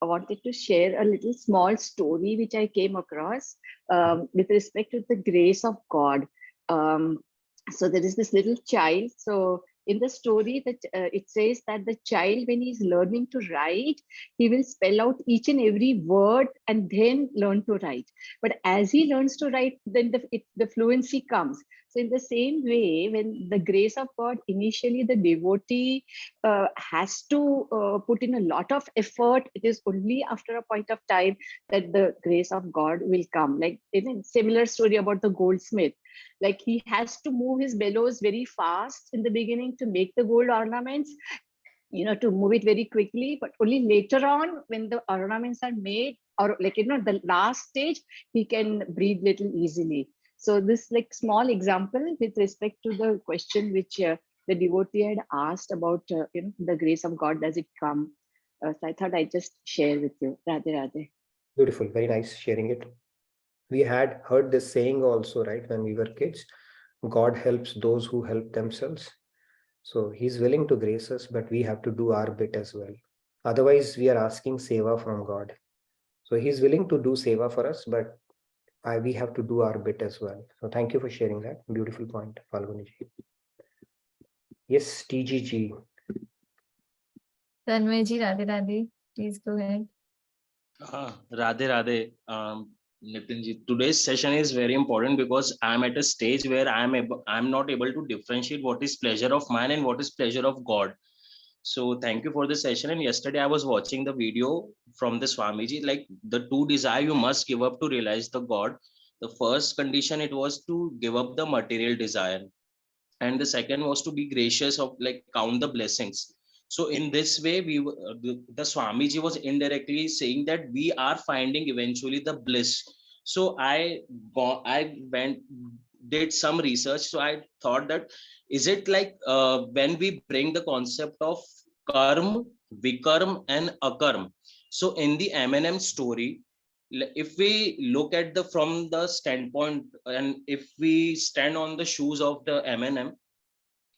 wanted to share a little small story which I came across with respect to the grace of God. So there is this little child. So in the story that it says that the child, when he's learning to write, he will spell out each and every word and then learn to write. But as he learns to write, then the fluency comes. So in the same way, when the grace of God, initially the devotee has to put in a lot of effort. It is only after a point of time that the grace of God will come. Like in a similar story about the goldsmith, like he has to move his bellows very fast in the beginning to make the gold ornaments, to move it very quickly, but only later on when the ornaments are made, or the last stage, he can breathe little easily. So this small example with respect to the question which the devotee had asked about, the grace of God, does it come? So I thought I'd just share with you. Radhe Radhe. Beautiful, very nice sharing it. We had heard this saying also, right, when we were kids, God helps those who help themselves. So he's willing to grace us, but we have to do our bit as well. Otherwise, we are asking seva from God. So he's willing to do seva for us, but we have to do our bit as well. So thank you for sharing that. Beautiful point, Falguniji. Yes, TGG. Tanmay Radhe Radhe, please go ahead. Radhe Radhe. Nitinji, today's session is very important because I'm at a stage where I'm not able to differentiate what is pleasure of mine and what is pleasure of God. So thank you for the session. And yesterday I was watching the video from the Swamiji, like the two desire you must give up to realize the God. The first condition, it was to give up the material desire. And the second was to be gracious of like count the blessings. So in this way, the Swamiji was indirectly saying that we are finding eventually the bliss. So I went, did some research. So I thought that, is it like when we bring the concept of karm, vikarm and akarm. So in the M&M story, if we look at the from the standpoint, and if we stand on the shoes of the M&M,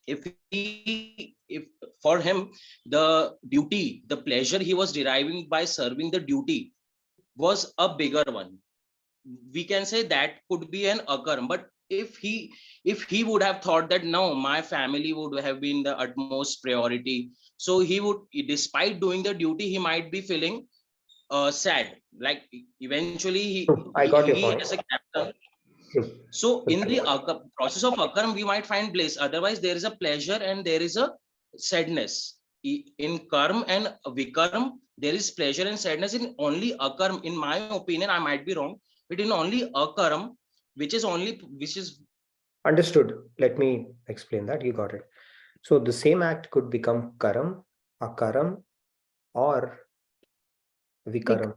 if for him the duty, the pleasure he was deriving by serving the duty was a bigger one, we can say that could be an akarm. But if he would have thought that no, my family would have been the utmost priority, so he would, despite doing the duty, he might be feeling sad, like eventually I got your he point. as a captain. So in the process of akarm, we might find bliss. Otherwise, there is a pleasure and there is a sadness. In karm and vikarm, there is pleasure and sadness. In only akarm, in my opinion, I might be wrong, but in only akarm, which is understood. Let me explain that. You got it. So the same act could become karam, akaram, or vikaram.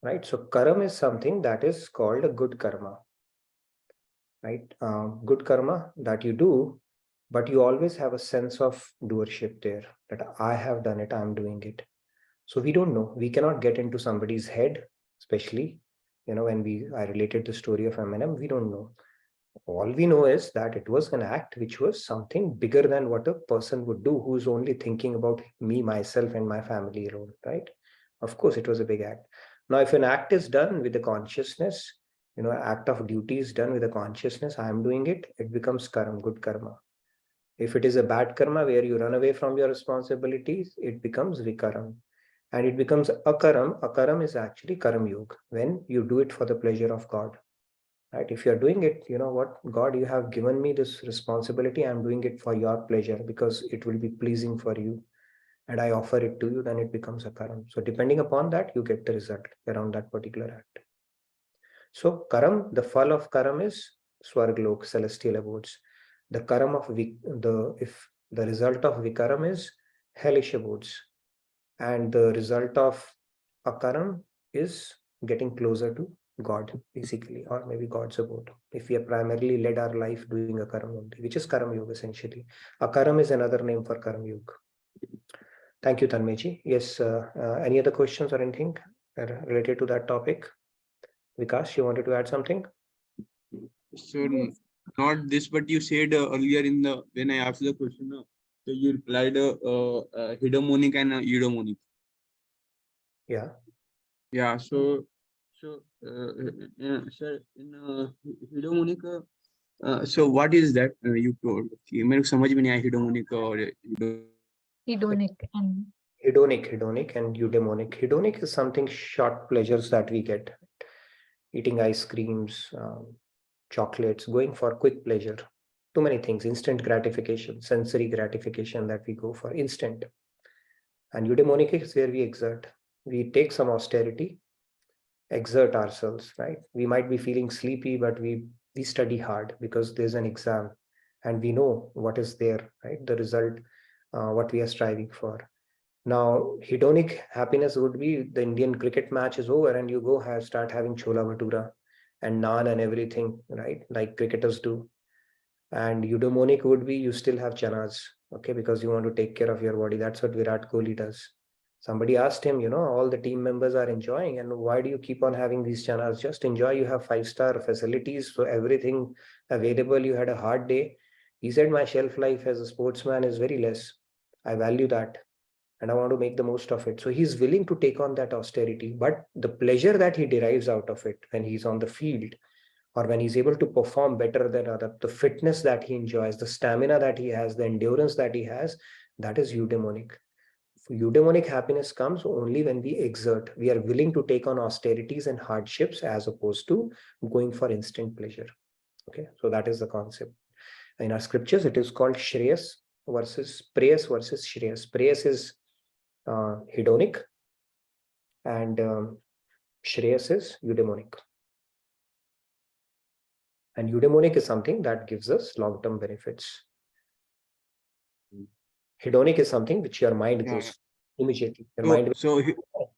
Right? So karam is something that is called a good karma. Right? Good karma that you do, but you always have a sense of doership there, that I have done it, I'm doing it. So we don't know. We cannot get into somebody's head, especially, when I related the story of M&M, we don't know. All we know is that it was an act which was something bigger than what a person would do who's only thinking about me, myself, and my family alone, right? Of course, it was a big act. Now, if an act is done with the consciousness, act of duty is done with the consciousness, I am doing it, it becomes karma, good karma. If it is a bad karma where you run away from your responsibilities, it becomes vikaram. And it becomes akaram. Akaram is actually karam yoga, when you do it for the pleasure of God. Right? If you're doing it, you know what, God, you have given me this responsibility. I'm doing it for your pleasure because it will be pleasing for you. And I offer it to you, then it becomes a karam. So depending upon that, you get the result around that particular act. So karam, the fall of karam is swarglok, celestial abodes. The karam of if the result of vikaram is hellish abodes. And the result of akaram is getting closer to God, basically, or maybe God's abode. If we have primarily led our life doing a karam only, which is karam yoga essentially. Akaram is another name for karam yoga. Thank you, Tanmeji. Yes, any other questions or anything related to that topic? Vikas, you wanted to add something? So not this, but you said earlier when I asked the question, so you replied hedonic and eudaimonic. Yeah. Yeah. So sir, in hedonic, so what is that you told? मेरे को समझ में नहीं आया hedonic और Hedonic and eudaimonic. Hedonic is something short pleasures that we get. Eating ice creams, chocolates, going for quick pleasure. Too many things, instant gratification, sensory gratification that we go for, instant. And eudaimonic is where we exert. We take some austerity, exert ourselves, right? We might be feeling sleepy, but we study hard because there's an exam and we know what is there, right? The result, what we are striving for. Now, hedonic happiness would be the Indian cricket match is over and you go start having chola bhatura and naan and everything, right? Like cricketers do. And eudaimonic would be you still have chanas, okay? Because you want to take care of your body. That's what Virat Kohli does. Somebody asked him, all the team members are enjoying, and why do you keep on having these chanas? Just enjoy. You have 5-star facilities, so everything available. You had a hard day. He said, my shelf life as a sportsman is very less. I value that, and I want to make the most of it. So he's willing to take on that austerity, but the pleasure that he derives out of it when he's on the field, or when he's able to perform better than other, the fitness that he enjoys, the stamina that he has, the endurance that he has, that is eudaimonic. Eudaimonic happiness comes only when we exert. We are willing to take on austerities and hardships as opposed to going for instant pleasure. Okay, so that is the concept. In our scriptures, it is called Shreyas versus Preyas versus Shreyas. Preyas is hedonic, and Shreyas is eudaimonic. And eudaimonic is something that gives us long-term benefits. Hedonic is something which your mind goes immediately. Your mind will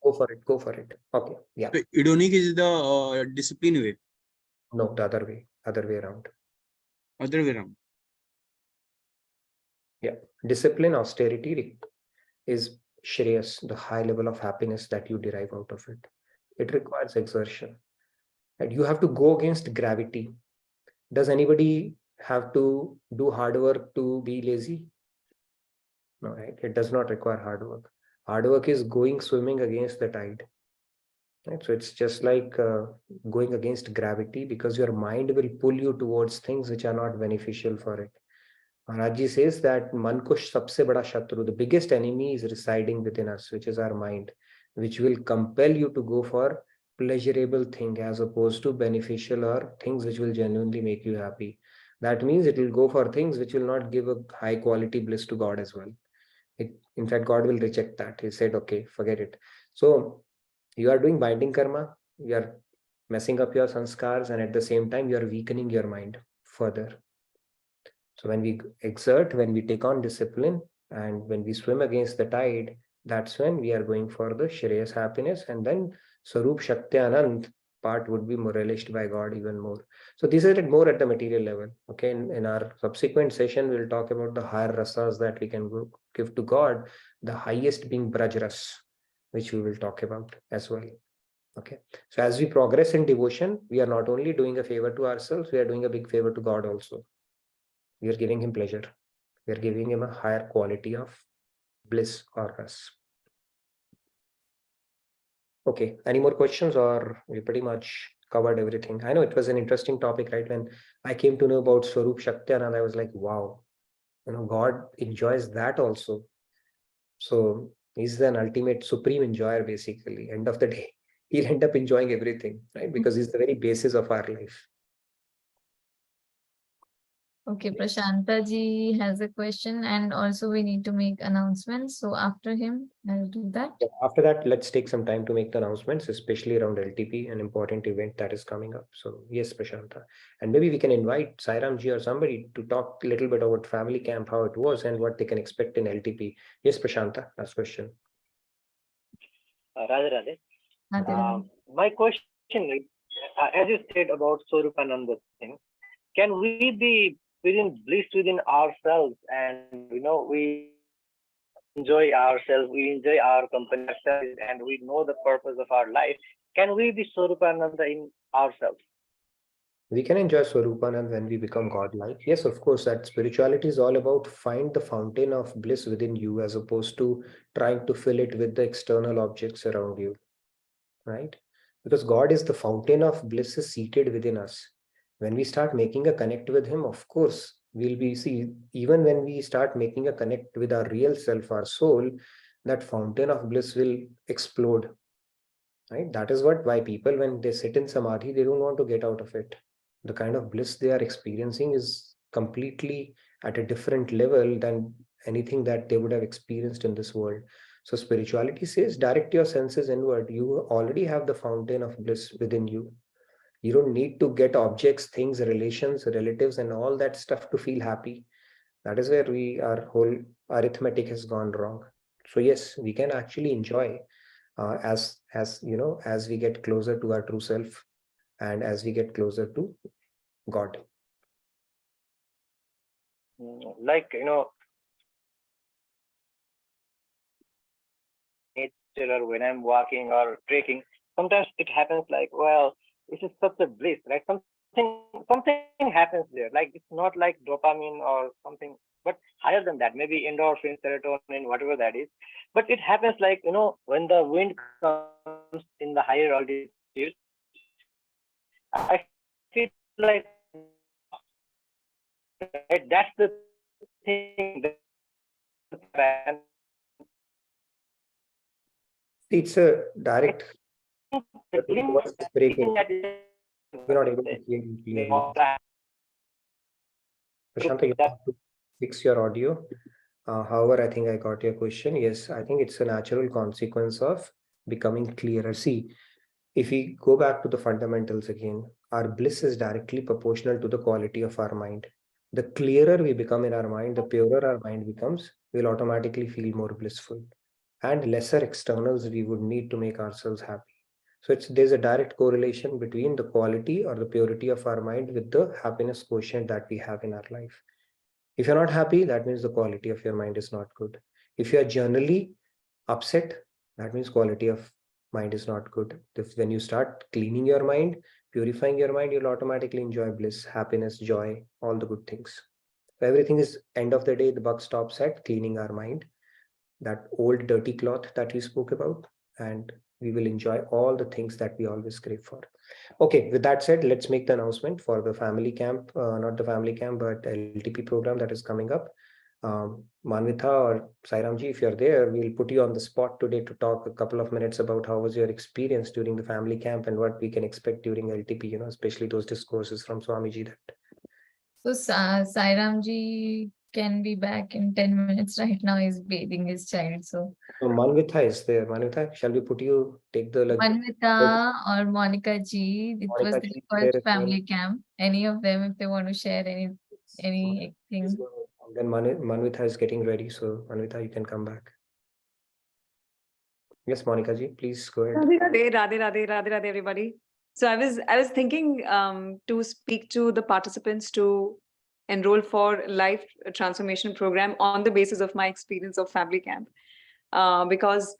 go for it, go for it. Okay, yeah. So hedonic is the discipline way. No, the other way around. Other way around. Yeah, discipline, austerity is Shreyas, the high level of happiness that you derive out of it. It requires exertion, and you have to go against gravity. Does anybody have to do hard work to be lazy? No, right? It does not require hard work. Hard work is going swimming against the tide. Right? So it's just like going against gravity, because your mind will pull you towards things which are not beneficial for it. Maharaj says that man ko sabse bada shatru, the biggest enemy is residing within us, which is our mind, which will compel you to go for pleasurable thing as opposed to beneficial or things which will genuinely make you happy. That means it will go for things which will not give a high quality bliss to God as well. In fact, God will reject that. He said, okay, forget it. So you are doing binding karma, you are messing up your sanskars, and at the same time, you are weakening your mind further. So when we exert, when we take on discipline, and when we swim against the tide, that's when we are going for the Shreyas happiness. And then Sarup Shakti Anand part would be relished by God even more. So these are more at the material level. Okay, in our subsequent session, we'll talk about the higher rasas that we can give to God, the highest being Braj Ras, which we will talk about as well. Okay, so as we progress in devotion, we are not only doing a favor to ourselves, we are doing a big favor to God also. We are giving him pleasure. We are giving him a higher quality of bliss or rasa. Okay, any more questions, or we pretty much covered everything? I know it was an interesting topic, right? When I came to know about Swarup Shaktianand, I was like, wow, God enjoys that also. So he's an ultimate supreme enjoyer, basically. End of the day, he'll end up enjoying everything, right? Because he's the very basis of our life. Okay, Prashanta ji has a question, and also we need to make announcements. So after him, I'll do that. After that, let's take some time to make the announcements, especially around LTP, an important event that is coming up. So yes, Prashanta. And maybe we can invite Sairam ji or somebody to talk a little bit about family camp, how it was and what they can expect in LTP. Yes, Prashanta, last question. Radhe Radhe. My question is, as you said about Swarupananda thing, can we be within bliss within ourselves, and we enjoy ourselves, we enjoy our company ourselves, and we know the purpose of our life? Can we be Swarupananda in ourselves? We can enjoy Swarupanand when we become godlike. Yes, of course, that spirituality is all about find the fountain of bliss within you as opposed to trying to fill it with the external objects around you, right? Because God is the fountain of bliss is seated within us. When we start making a connect with him, of course, we'll be, see, even when we start making a connect with our real self, our soul, that fountain of bliss will explode, right? That is why people, when they sit in samadhi, they don't want to get out of it. The kind of bliss they are experiencing is completely at a different level than anything that they would have experienced in this world. So spirituality says, direct your senses inward. You already have the fountain of bliss within you. You don't need to get objects, things, relations, relatives, and all that stuff to feel happy. That is where our whole arithmetic has gone wrong. So yes, we can actually enjoy as we get closer to our true self, and as we get closer to God. Like nature or when I'm walking or trekking, sometimes it happens like, well, this is such a bliss, right? Something happens there. Like it's not like dopamine or something, but higher than that, maybe endorphin, serotonin, whatever that is. But it happens like, when the wind comes in the higher altitudes, I feel like, right, that's the thing that It's a direct. the Your voice is breaking. that We're not able to hear you clearly. Prashanta, you have to fix your audio. However, I think I got your question. Yes, I think it's a natural consequence of becoming clearer. See, if we go back to the fundamentals again, our bliss is directly proportional to the quality of our mind. The clearer we become in our mind, the purer our mind becomes, we'll automatically feel more blissful. And lesser externals we would need to make ourselves happy. So there's a direct correlation between the quality or the purity of our mind with the happiness quotient that we have in our life. If you're not happy, that means the quality of your mind is not good. If you're generally upset, that means quality of mind is not good. When you start cleaning your mind, purifying your mind, you'll automatically enjoy bliss, happiness, joy, all the good things. So everything is, end of the day, the buck stops at cleaning our mind, that old dirty cloth that we spoke about, and we will enjoy all the things that we always crave for. Okay, with that said, let's make the announcement for the family camp, not the family camp, but LTP program that is coming up. Manvitha or Sairamji, if you're there, we'll put you on the spot today to talk a couple of minutes about how was your experience during the family camp and what we can expect during LTP, especially those discourses from Swamiji. So Sairamji can be back in 10 minutes. Right now he's bathing his child. So Manvitha is there. Manvitha, shall we put you, take the Manvita or Monica Ji, it was Monica their Ji first there as well. family camp. Any of them, if they want to share anything. Then Manvitha is getting ready. So Manvitha, you can come back. Yes, Monica Ji, please go ahead. Radhe, everybody. So I was thinking to speak to the participants to enroll for life transformation program on the basis of my experience of family camp, because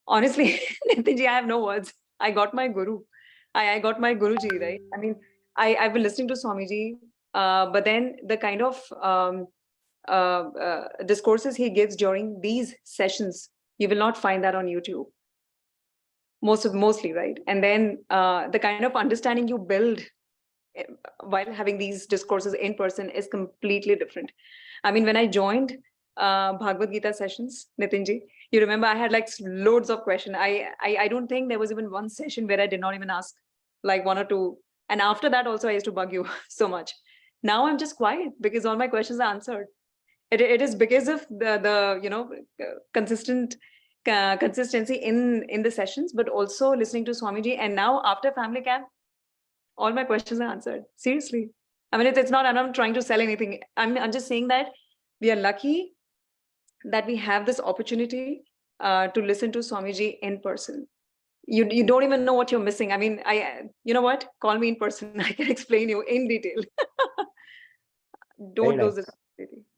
honestly, Nitinji, I have no words. I got my guru. I got my Guruji, right? I mean, I've been listening to Swamiji, but then the kind of discourses he gives during these sessions, you will not find that on YouTube. Mostly, right? And then the kind of understanding you build while having these discourses in person is completely different. I mean, when I joined Bhagavad Gita sessions, Nitinji, you remember I had like loads of questions. I don't think there was even one session where I did not even ask like one or two. And after that also I used to bug you so much. Now I'm just quiet because all my questions are answered. It is because of the consistency in the sessions, but also listening to Swamiji. And now after family camp, all my questions are answered. Seriously. I mean, it's not, and I'm trying to sell anything. I'm just saying that we are lucky that we have this opportunity to listen to Swamiji in person. You don't even know what you're missing. I mean, you know what? Call me in person. I can explain you in detail. Don't lose it.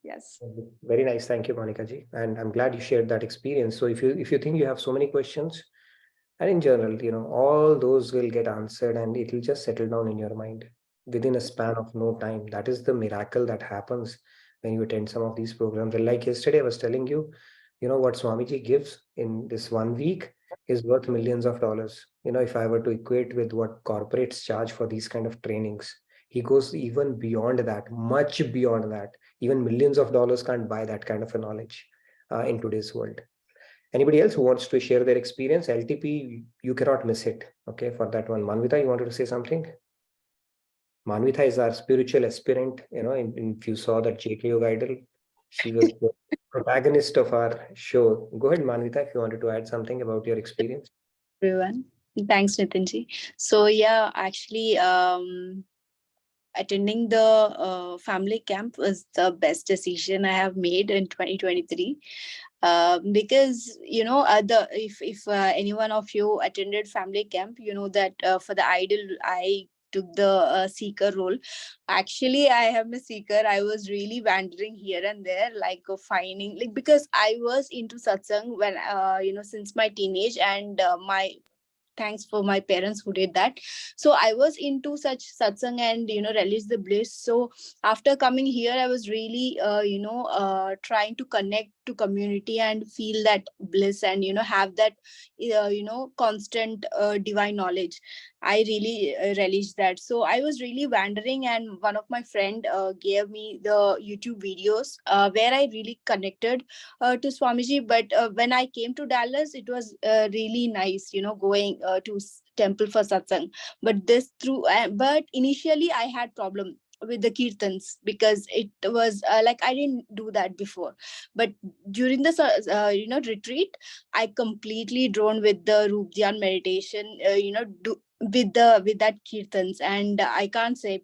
Yes. Very nice. Thank you, Monica Ji. And I'm glad you shared that experience. So if you think you have so many questions, and in general, all those will get answered and it will just settle down in your mind within a span of no time. That is the miracle that happens when you attend some of these programs. And like yesterday, I was telling you, what Swamiji gives in this 1 week is worth millions of dollars. If I were to equate with what corporates charge for these kind of trainings, he goes even beyond that, much beyond that. Even millions of dollars can't buy that kind of a knowledge in today's world. Anybody else who wants to share their experience? LTP, you cannot miss it. Okay, for that one. Manvita, you wanted to say something? Manvita is our spiritual aspirant. If you saw that JK Yoga Idol, she was the protagonist of our show. Go ahead, Manvita, if you wanted to add something about your experience. Everyone. Thanks, Nitinji. So yeah, actually, attending the family camp was the best decision I have made in 2023. Because if any one of you attended family camp, you know that for the idol I took the seeker role. Actually, I am a seeker. I was really wandering here and there, like finding, like, because I was into satsang when, since my teenage, and my thanks for my parents who did that. So I was into such satsang and release the bliss. So after coming here, I was really trying to connect to community and feel that bliss, and have that constant divine knowledge. I really relished that. So I was really wandering, and one of my friend gave me the YouTube videos where I really connected to Swamiji. But when I came to Dallas, it was really nice, going to temple for satsang. But but initially I had problem with the kirtans, because it was like I didn't do that before. But during the retreat, I completely drawn with the Roop Dhyan meditation, with that kirtans, and I can't say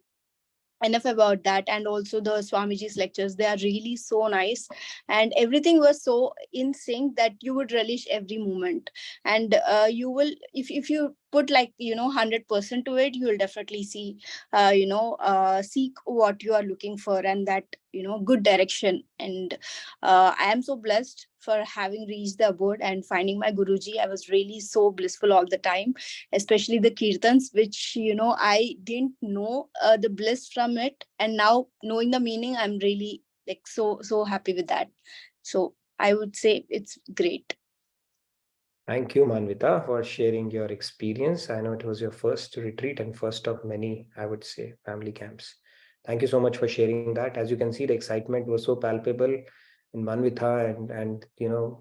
enough about that. And also the Swamiji's lectures, they are really so nice, and everything was so in sync that you would relish every moment. And you will, if you put 100% to it, you will definitely see seek what you are looking for, and that good direction. And I am so blessed for having reached the abode and finding my Guruji. I was really so blissful all the time, especially the kirtans, which I didn't know the bliss from it, and now knowing the meaning, I'm really so happy with that. So I would say it's great. Thank you, Manvita, for sharing your experience. I know it was your first retreat and first of many, I would say, family camps. Thank you so much for sharing that. As you can see, the excitement was so palpable in Manvita, and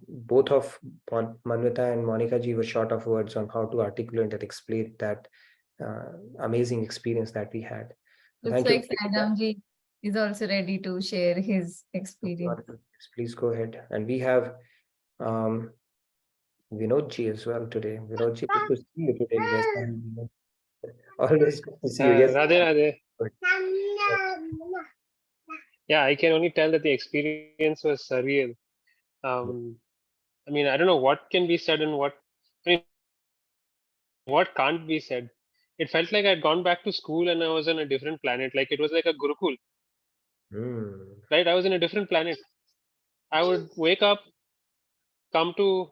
both of Manvita and Monica ji were short of words on how to articulate and explain that amazing experience that we had. Looks Thank you. like Saidamji is also ready to share his experience. Please go ahead. And we have Vinod ji as well today. Vinod ji, good to see you today. Yes, always good to see you. Yes. Radhe Radhe. Yeah, I can only tell that the experience was surreal. I mean, I don't know what can be said and what can't be said. It felt like I'd gone back to school and I was on a different planet. Like it was like a Gurukul. Right? I was in a different planet. I would wake up, come to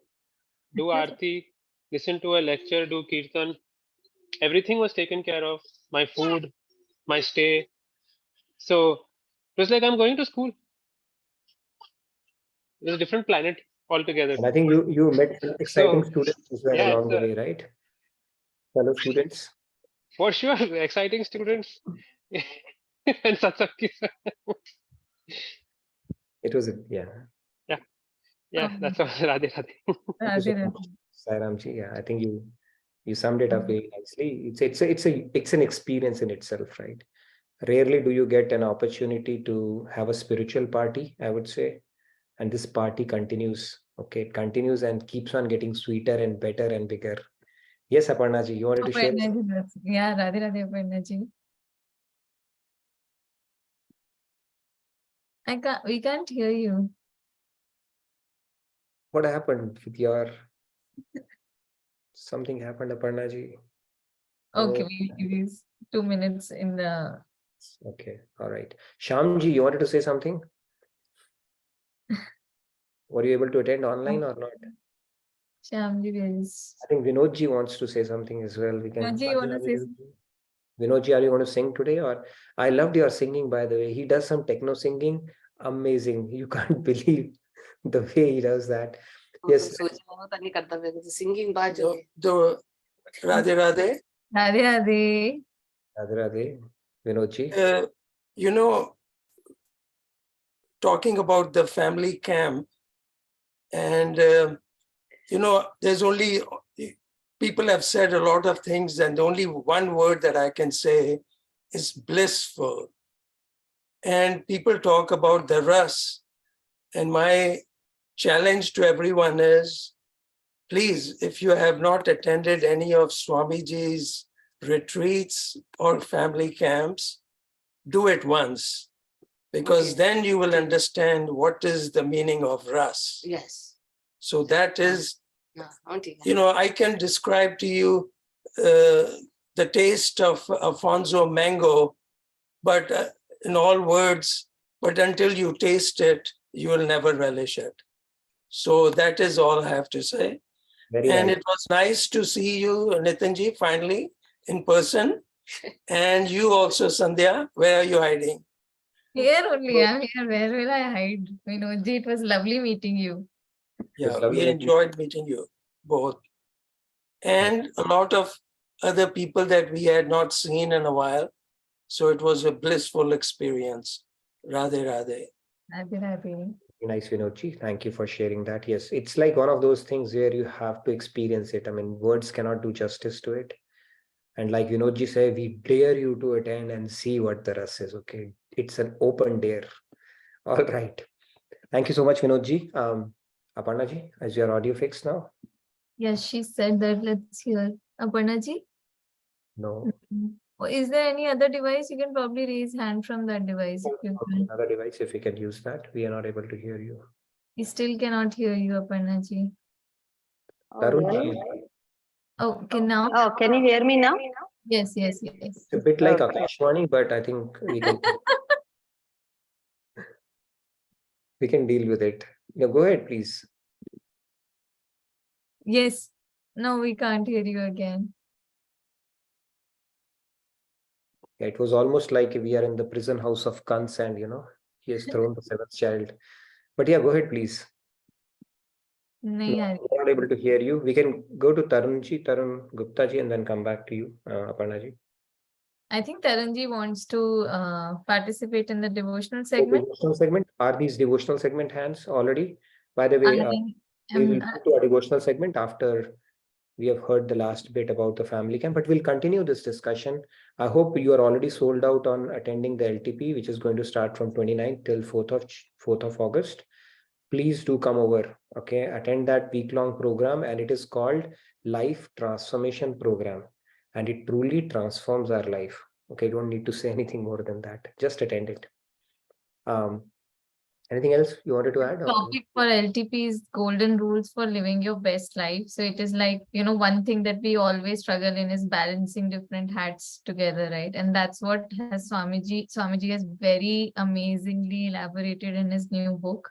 do Aarti, listen to a lecture, do Kirtan. Everything was taken care of. My food, my stay. So it was like I'm going to school. It was a different planet altogether. And I think you met exciting students as well along the way, right? Fellow students. For sure, exciting students. And satsang. It was yeah. Yeah, that's all. Radhe Radhe. Sairamji, yeah, I think you summed it up very nicely. It's an experience in itself, right? Rarely do you get an opportunity to have a spiritual party, I would say. And this party continues. Okay, it continues and keeps on getting sweeter and better and bigger. Yes, Aparna ji, you wanted to share? Yeah, Radhe Radhe, Aparna ji. We can't hear you. What happened with your... Something happened, Aparna ji. Okay, we'll give you 2 minutes in the... Okay, all right. Shyamji, you wanted to say something? Were you able to attend online or not? Shyamji is... I think Vinodji wants to say something as well. We can... Vinodji, you want to say something? Vinodji, are you going to sing today? Or I loved your singing, by the way. He does some techno singing. Amazing. You can't believe the way he does that. Yes. Singing the Radhe Radhe. Radhe Radhe. Radhe Radhe. Vinodji. Talking about the family camp, and there's only, people have said a lot of things, and only one word that I can say is blissful. And people talk about the ras, and my challenge to everyone is, please, if you have not attended any of Swamiji's retreats or family camps, do it once, because then you will understand what is the meaning of ras. Yes. So that is, I can describe to you the taste of Alfonso mango, but in all words, but until you taste it, you will never relish it. So that is all I have to say. Very And nice. it was nice to see you, Nitinji, finally in person. And you also, Sandhya, where are you hiding? Here only, I'm here. Where will I hide? It was lovely meeting you. Yeah, we enjoyed meeting you both. And a lot of other people that we had not seen in a while. So it was a blissful experience. Radhe Radhe. Radhe Radhe. Nice, Vinodji. Thank you for sharing that. Yes, it's like one of those things where you have to experience it. I mean, words cannot do justice to it. And like Vinodji said, we dare you to attend and see what the rest is. Okay, it's an open dare. All right. Thank you so much, Vinodji. Aparnaji, is your audio fixed now? Yes, she said that. Let's hear. Aparnaji? No. Is there any other device? You can probably raise hand from that device. If you Okay, another device, if we can use that. We are not able to hear you. We still cannot hear you, Aparnaji. Tarun, Oh, okay, now? Oh, can you hear me now? Yes, yes. It's a bit like Akashwani, but I think we can we can deal with it. No, go ahead, please. Yes. No, we can't hear you again. Yeah, it was almost like we are in the prison house of Kans and, he has thrown the seventh child. But yeah, go ahead, please. No, we're not able to hear you. We can go to Tarun Gupta ji, and then come back to you, Aparna ji. I think Taranji wants to participate in the devotional So segment. devotional segment. Are these devotional segment hands already? By the way, we will go to a devotional segment after we have heard the last bit about the family camp, but we'll continue this discussion. I hope you are already sold out on attending the LTP, which is going to start from 29th till 4th of August. Please do come over, okay? Attend that week-long program, and it is called Life Transformation Program, and it truly transforms our life. Okay, don't need to say anything more than that. Just attend it. Anything else you wanted to add? Topic for LTP is golden rules for living your best life. So it is like, one thing that we always struggle in is balancing different hats together, right? And that's what has Swamiji has very amazingly elaborated in his new book,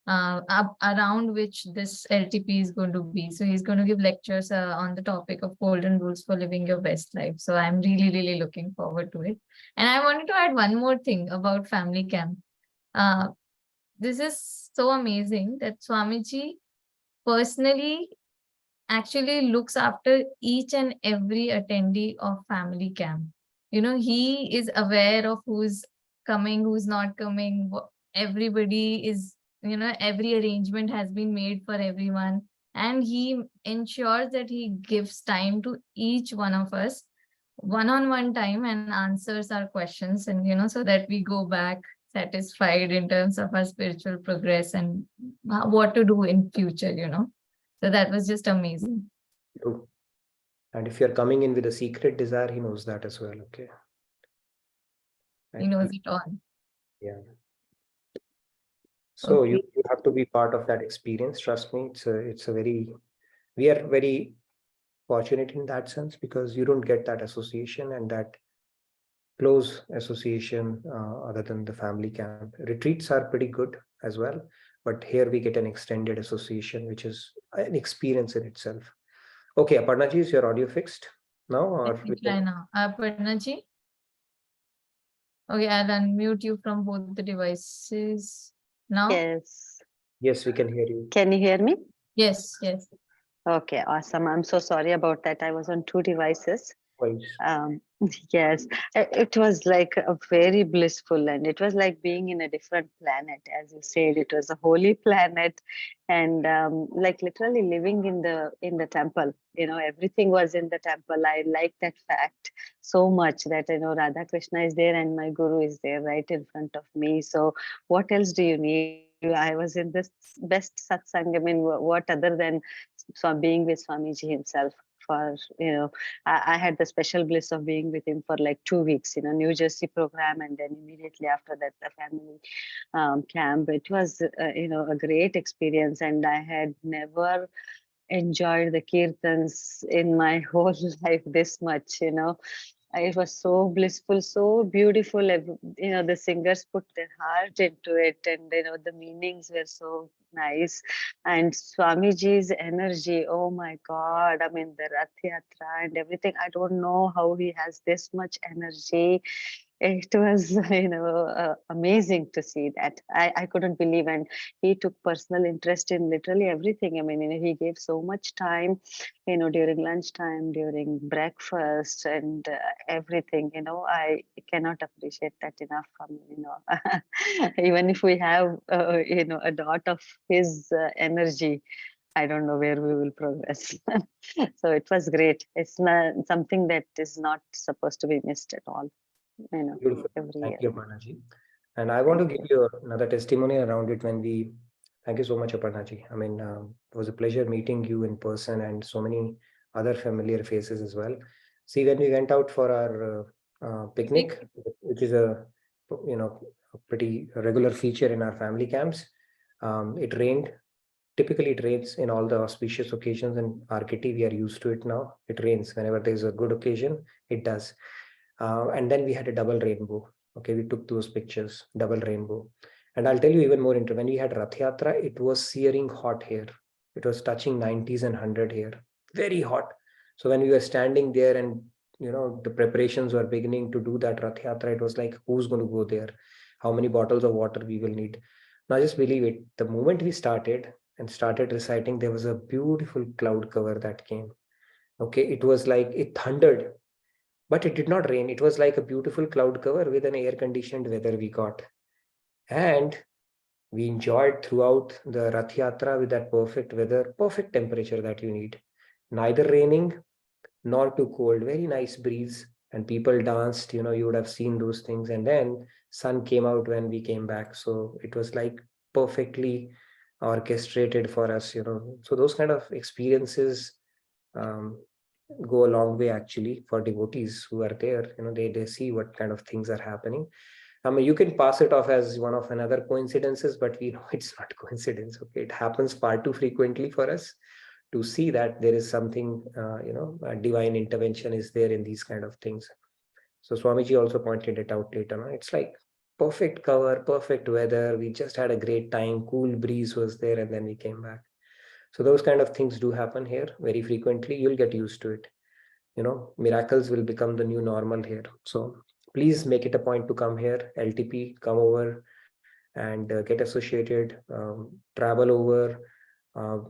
around which this LTP is going to be. So he's going to give lectures on the topic of golden rules for living your best life. So I'm really, really looking forward to it. And I wanted to add one more thing about family camp. This is so amazing that Swamiji personally actually looks after each and every attendee of family camp. He is aware of who's coming, who's not coming. Everybody is, every arrangement has been made for everyone. And he ensures that he gives time to each one of us, one-on-one time, and answers our questions. And, so that we go back satisfied in terms of our spiritual progress and what to do in future. So that was just amazing. True. And if you're coming in with a secret desire, he knows that as well. Okay. He knows it all. Yeah. So Okay. you have to be part of that experience. Trust me, we are very fortunate in that sense, because you don't get that association and that close association other than the family camp. Retreats are pretty good as well, but here we get an extended association, which is an experience in itself. Okay, Aparnaji, is your audio fixed now? Or Let me try now. Aparnaji? Okay, I'll unmute you from both the devices now. Yes, we can hear you. Can you hear me? Yes. Okay, awesome. I'm so sorry about that. I was on two devices. Please. Yes, it was like a very blissful, and it was like being in a different planet. As you said, it was a holy planet, and like literally living in the temple. Everything was in the temple. I like that fact so much that Radha Krishna is there and my guru is there right in front of me. So what else do you need? I was in this best satsang. I mean, what other than being with Swamiji himself? For I had the special bliss of being with him for like 2 weeks, New Jersey program, and then immediately after that the family camp. It was a great experience, and I had never enjoyed the kirtans in my whole life this much, you know. It was so blissful, so beautiful. You know, the singers put their heart into it, and you know, the meanings were so nice. And Swamiji's energy, oh my God! I mean, the Rath Yatra and everything. I don't know how he has this much energy. It was, you know, amazing to see that. I couldn't believe, and he took personal interest in literally everything. I mean, you know, he gave so much time, you know, during lunchtime, during breakfast, and everything. You know, I cannot appreciate that enough. You know, even if we have, you know, a dot of his energy, I don't know where we will progress. So it was great. It's not something that is not supposed to be missed at all. You know, Beautiful. every Thank year. you, Aparnaji. And I want to give you another testimony around it thank you so much, Aparnaji. I mean, it was a pleasure meeting you in person and so many other familiar faces as well. See, when we went out for our picnic, which is a, you know, a pretty regular feature in our family camps, it rained. Typically, it rains in all the auspicious occasions, and our kitty, we are used to it now. It rains whenever there's a good occasion, it does. And then we had a double rainbow. Okay, we took those pictures, double rainbow. And I'll tell you even more into when we had Rath Yatra, it was searing hot here. It was touching 90s and 100 here, very hot. So when we were standing there and, you know, the preparations were beginning to do that Rath Yatra, it was like, who's going to go there? How many bottles of water we will need? Now just believe it. The moment we started and started reciting, there was a beautiful cloud cover that came. Okay, it was like it thundered, but it did not rain. It was like a beautiful cloud cover with an air-conditioned weather we got. And we enjoyed throughout the Rath Yatra with that perfect weather, perfect temperature that you need. Neither raining nor too cold, very nice breeze. And people danced, you know, you would have seen those things. And then sun came out when we came back. So it was like perfectly orchestrated for us, you know. So those kind of experiences go a long way actually for devotees who are there. You know, they see what kind of things are happening. I mean, you can pass it off as one of another coincidences, but we know it's not coincidence. Okay, it happens far too frequently for us to see that there is something, you know, divine intervention is there in these kind of things. So Swamiji also pointed it out later. No? It's like perfect cover, perfect weather. We just had a great time. Cool breeze was there, and then we came back. So those kind of things do happen here very frequently. You'll get used to it. You know, miracles will become the new normal here. So please make it a point to come here. LTP, come over and get associated, travel over.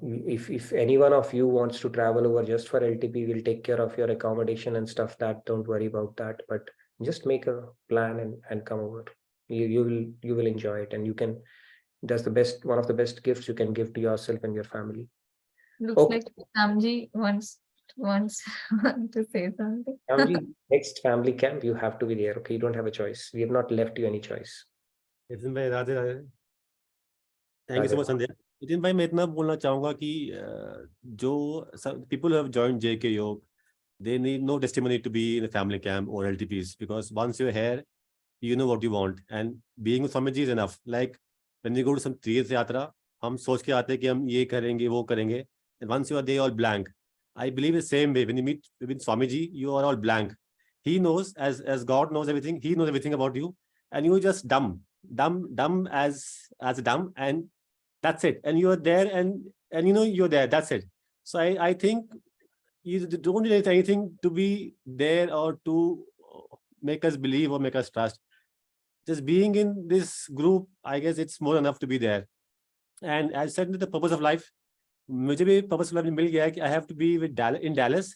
If any one of you wants to travel over just for LTP, we'll take care of your accommodation and stuff. That don't worry about that. But just make a plan and come over. You will enjoy it, and you can. That's the best, one of the best gifts you can give to yourself and your family. Looks like Samji wants to say something. Family, next family camp, you have to be there. Okay, you don't have a choice. We have not left you any choice. Nitin भाई Radhe Radhe thank you so much Sandhya Nitin भाई मैं इतना बोलना चाहूंगा कि जो people who have joined JK Yog, they need no testimony to be in a family camp or LTPs, because once you're here, you know what you want, and being with Swamiji is enough. Like when we go to some Tirth Yatra, हम सोच के आते हैं कि हम ये करेंगे वो करेंगे, and once you are there, all blank. I believe the same way when you meet with Swamiji, you are all blank. He knows, as God knows everything, he knows everything about you, and you're just dumb as dumb, and that's it. And you're there, and you know you're there. That's it. So I think you don't need anything to be there or to make us believe or make us trust. Just being in this group, I guess it's more enough to be there. And as said, the purpose of life, मुझे भी purpose of life मिल गया है कि I have to be in Dallas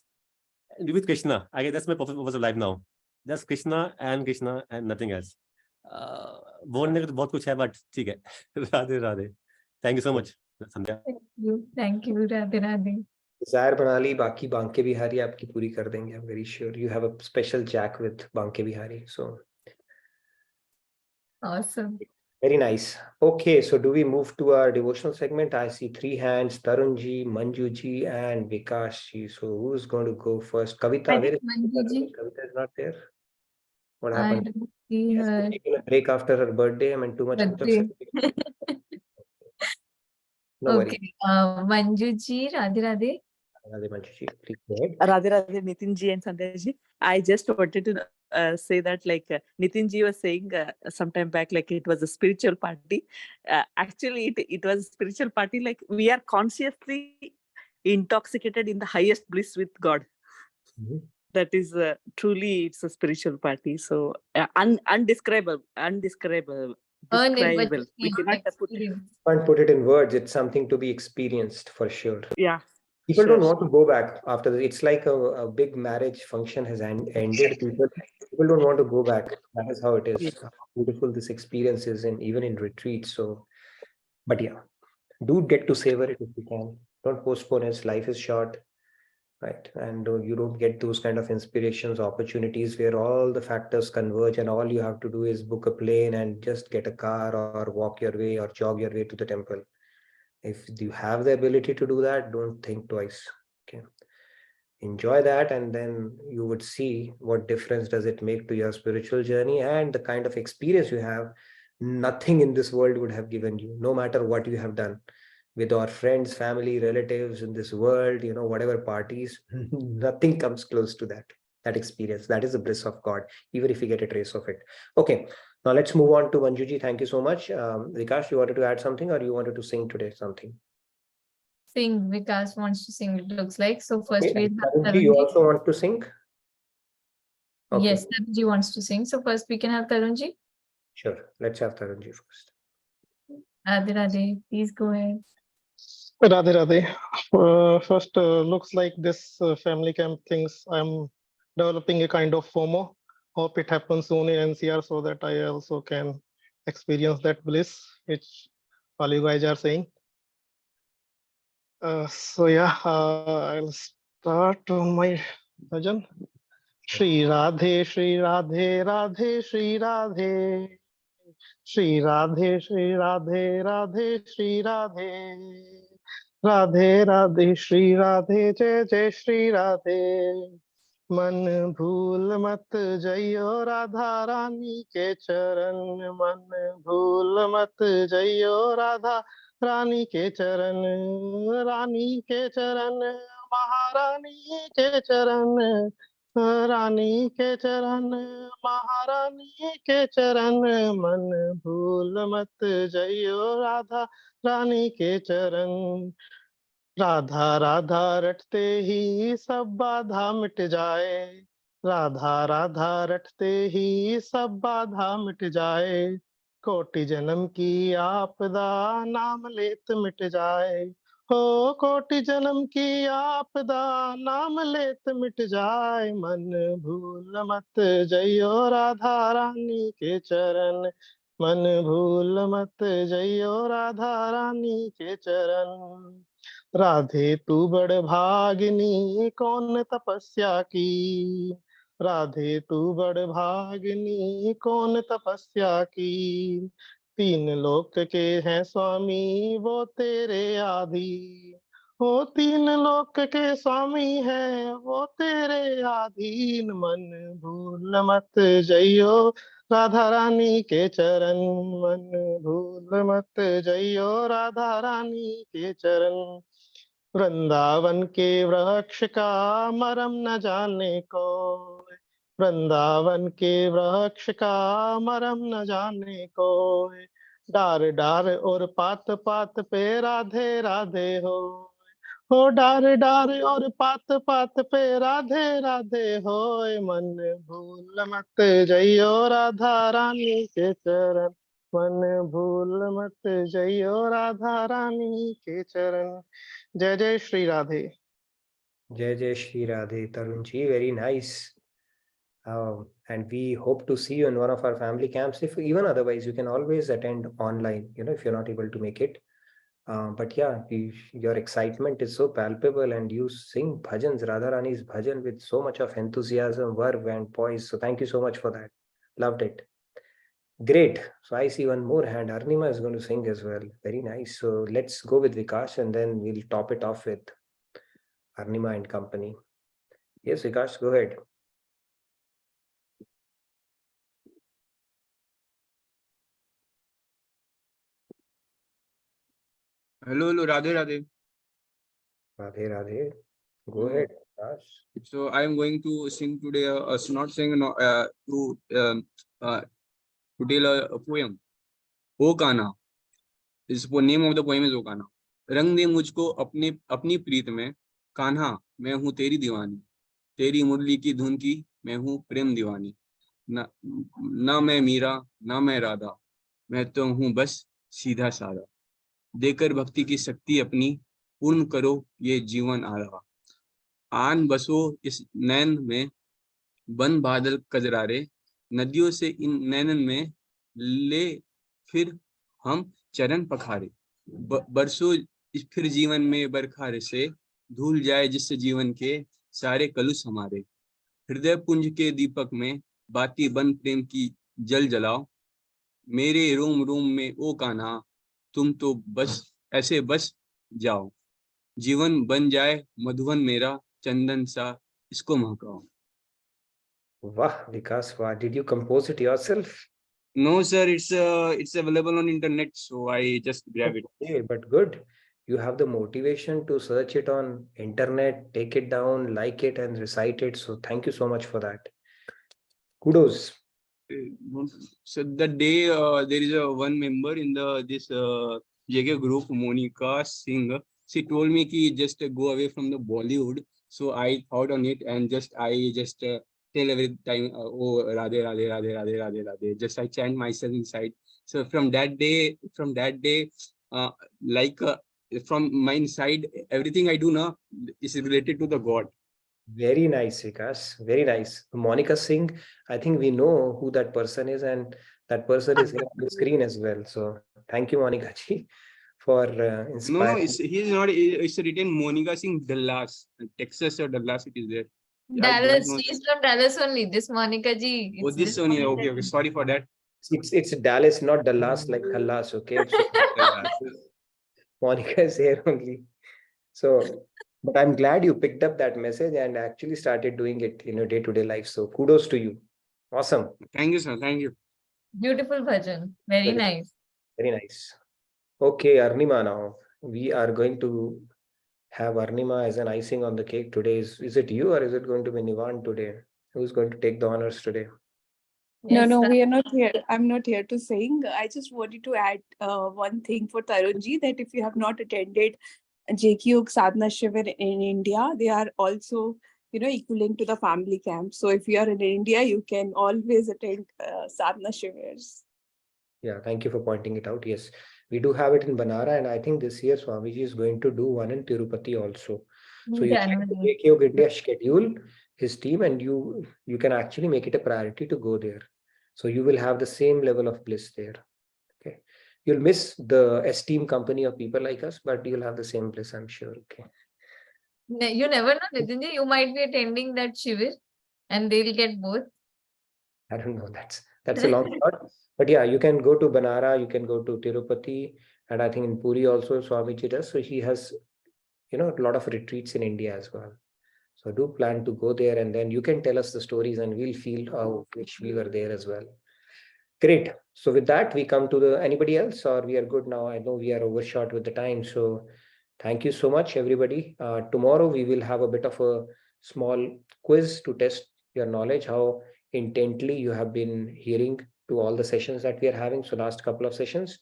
and be with Krishna. I guess that's my purpose of life now. That's Krishna and nothing else. बोलने का तो बहुत कुछ है, but ठीक है. Radhe Radhe. Thank you so much, Sandhya. Thank you, Radhe Radhe. Desire बना ली, बाकी बांके बिहारी आपकी पूरी कर देंगे. I'm very sure you have a special jack with Banke Bihari. So awesome. Very nice. Okay, so do we move to our devotional segment? I see 3 hands: Tarunji, Manjuji, and Vikashji. So who's going to go first? Kavita, where is Manjuji? Kavita is not there. What I happened? don't see her. Taking a break after her birthday. I mean, too much. Birthday. No worries. Okay. Manjuji, Radhe Radhe. Radhe Manjuji, please go ahead. Radhe Radhe, Nitin ji and Sandhya ji. I just wanted to say that Nitin ji was saying some time back, like it was a spiritual party. Actually, it was a spiritual party. Like we are consciously intoxicated in the highest bliss with God. That is truly, it's a spiritual party. So undescribable. Describable. We cannot put it. Can't put it in words. It's something to be experienced for sure. Yeah. People Sure. don't want to go back after this. It's like a big marriage function has ended. People don't want to go back. That is how it is. How beautiful this experience is, and even in retreat. So, but yeah, do get to savor it if you can. Don't postpone it. Life is short, right? And you don't get those kind of inspirations, opportunities where all the factors converge, and all you have to do is book a plane and just get a car or walk your way or jog your way to the temple. If you have the ability to do that, don't think twice. Okay. Enjoy that, and then you would see what difference does it make to your spiritual journey and the kind of experience you have. Nothing in this world would have given you, no matter what you have done with our friends, family, relatives in this world, whatever parties, nothing comes close to that experience. That is the bliss of God, even if you get a trace of it. Okay, now let's move on to Manjuji. Thank you so much. Vikash, you wanted to add something, or you wanted to sing today something? Sing. Vikas wants to sing, it looks like. So first Okay. we'll have Tarunji, you Tarunji. also want to sing? Okay. Yes, Tarunji wants to sing. So first we can have Tarunji. Sure. Let's have Tarunji first. Radhe Radhe, please go ahead. Radhe Radhe. First, looks like this family camp things, I'm developing a kind of FOMO. Hope it happens soon in NCR so that I also can experience that bliss, which all you guys are saying. So yeah, I'll start on my bhajan. Shri Radhe, Shri Radhe, Radhe, Shri Radhe. Shri Radhe, Shri Radhe, Radhe, Shri Radhe. Radhe, Radhe, Shri Radhe, Jai Jai Shri Radhe. मन भूल मत जइयो राधा रानी के चरण, मन भूल मत जइयो राधा रानी के चरण, रानी के चरण, महारानी के चरण, रानी के चरण, महारानी के चरण, मन भूल मत जइयो राधा रानी के चरण। राधा राधा रटते ही सब बाधा मिट जाए, राधा राधा रटते ही सब बाधा मिट जाए, कोटि जन्म की आपदा नाम लेत मिट जाए, हो कोटि जन्म की आपदा नाम लेत मिट जाए, मन भूल मत जइयो राधा रानी के चरण, मन भूल मत जइयो राधा रानी के चरण। राधे तू बड़ भागिनी कौन तपस्या की, राधे तू बड़ भागिनी कौन तपस्या की, तीन लोक के हैं स्वामी वो तेरे आधी, हो तीन लोक के स्वामी है वो तेरे आधीन, मन भूल मत जइयो राधा रानी के चरण, मन भूल मत जइयो राधा रानी के चरण। वृंदावन के वृक्ष का मरम न जाने को, वृंदावन के वृक्ष का मरम न जाने को, डार डार और पात पात पे राधे राधे हो डार डार और पात पात पे राधे राधे हो, मन भूल मत जइयो राधा रानी के चरण, मन भूल मत जइयो राधा रानी के चरण। जय जय Shri Radhe. Jai Jai Shri Radhe. Tarunji, very nice. And we hope to see you in one of our family camps. If even otherwise, you can always attend online, if you're not able to make it. But yeah, your excitement is so palpable, and you sing bhajans, Radharani's bhajan, with so much of enthusiasm, verve, and poise. So thank you so much for that. Loved it. Great. So I see one more hand. Arnima is going to sing as well. Very nice. So let's go with Vikash, and then we'll top it off with Arnima and company. Yes, Vikash, go ahead. Hello, hello, Radhe, Radhe. Radhe, Radhe. Go ahead, Akash. So I am going to sing today, not sing, no, to tell a poem. O Kana. This name of the poem is O Kana. रंग दे मुझको अपने अपनी प्रीत में, कान्हा मैं हूँ तेरी दीवानी, तेरी मुरली की धुन की मैं हूँ प्रेम दीवानी, ना मैं मीरा ना मैं राधा, मैं तो हूँ बस सीधा साधा, देकर भक्ति की शक्ति अपनी, पूर्ण करो ये जीवन आधा, आन बसो इस नैन में, बन बादल कजरारे, नदियों से इन नैनन में ले फिर हम चरण पखारे, बरसों फिर जीवन में बरखारे से, धूल जाए जिससे जीवन के सारे कलुष हमारे, हृदय पुंज के दीपक में बाती बन प्रेम की जल जलाओ, मेरे रोम रोम में ओ कान्हा, तुम तो बस ऐसे बस जाओ, जीवन बन जाए मधुवन मेरा, चंदन सा इसको महकाओ. Wow, Vikas, wow. Did you compose it yourself? No, sir, it's available on internet, so I just grab it. Okay, but good. You have the motivation to search it on internet, take it down, like it, and recite it. So thank you so much for that. Kudos. So the day there is a one member in this JK group, Monica Singh. She told me ki just go away from the Bollywood. So I thought on it and I just tell every time, oh Radhe Radhe Radhe Radhe Radhe Radhe. Just I chant myself inside. So from that day, from my inside, everything I do now is related to the God. Very nice, Vikas. Very nice. Monica Singh, I think we know who that person is, and that person is here on the screen as well. So thank you, Monica ji, for No, inspiring. he's not. It's written Monica Singh Dallas, Texas or Dallas. It is there. Dallas, she's from Dallas only. This Monica ji. Oh, this one. Okay, okay. Sorry for that. It's Dallas, not Dallas like Khalas, okay? So, Monica is here only. So, but I'm glad you picked up that message and actually started doing it in your day-to-day life. So kudos to you. Awesome. Thank you, sir. Thank you. Beautiful bhajan. Very nice. Very nice. Okay, Arnima now. We are going to have Arnima as an icing on the cake today. Is it you or is it going to be Nivan today? Who's going to take the honors today? No, we are not here. I'm not here to sing. I just wanted to add one thing for Tarunji, that if you have not attended JQ Sadhana Shivir in India, they are also, equivalent to the family camp. So if you are in India, you can always attend Sadhana Shivirs. Yeah, thank you for pointing it out. Yes, we do have it in Banara, and I think this year Swamiji is going to do one in Tirupati also. So you check the JQ India schedule, his team, and you can actually make it a priority to go there. So you will have the same level of bliss there. Okay, you'll miss the esteemed company of people like us, but you'll have the same bliss, I'm sure. Okay. You never know, Nitinji. You might be attending that Shivir and they'll get both. I don't know. That's a long shot. But yeah, you can go to Banara, you can go to Tirupati, and I think in Puri also Swamiji does. So he has, a lot of retreats in India as well. So do plan to go there, and then you can tell us the stories and we'll feel how wish we were there as well. Great. So with that, we come to anybody else, or we are good now? I know we are overshot with the time. So thank you so much, everybody. Tomorrow we will have a bit of a small quiz to test your knowledge, how intently you have been hearing to all the sessions that we are having. So last couple of sessions,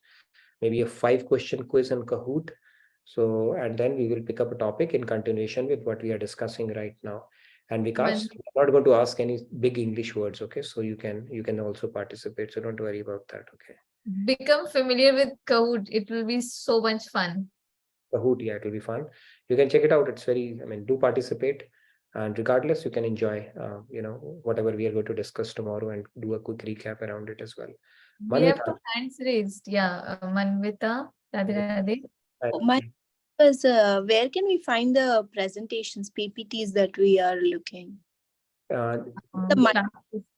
maybe a 5-question quiz on Kahoot. So, and then we will pick up a topic in continuation with what we are discussing right now. And Vikas, I'm not going to ask any big English words, okay? So you can also participate. So don't worry about that, okay? Become familiar with Kahoot. It will be so much fun. Kahoot, yeah, it will be fun. You can check it out. It's do participate. And regardless, you can enjoy, whatever we are going to discuss tomorrow and do a quick recap around it as well. We have 2 hands raised. Yeah, Manvita, Radhe Radhe. Where can we find the presentations, PPTs that we are looking? The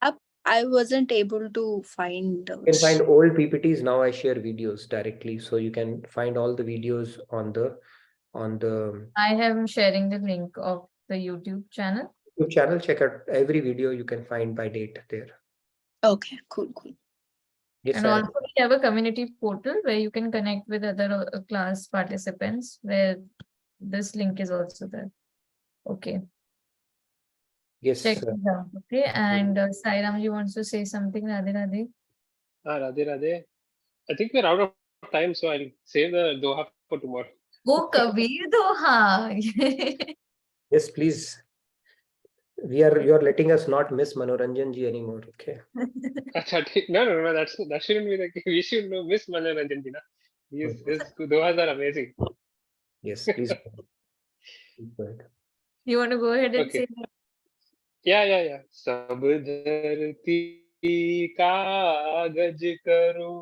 app, I wasn't able to find those. You can find old PPTs. Now I share videos directly. So you can find all the videos on the I am sharing the link of the YouTube channel. YouTube channel. Check out every video you can find by date there. Okay, cool. Yes, And sir. also we have a community portal where you can connect with other class participants, where this link is also there. Okay. Yes. Check it out. Okay. And Sairam, you want to say something? Radhe Radhe. Radhe Radhe. I think we're out of time, so I'll save the Doha for tomorrow. Oh, Kabir Doha. Yes, please. You're letting us not miss Manoranjan ji anymore. Okay. No, that shouldn't be the case. We should miss Manoranjan ji. His Dohas are amazing. Yes, please. Go ahead. You want to go ahead and Okay. say that? Yeah. सब धरती कागज करो,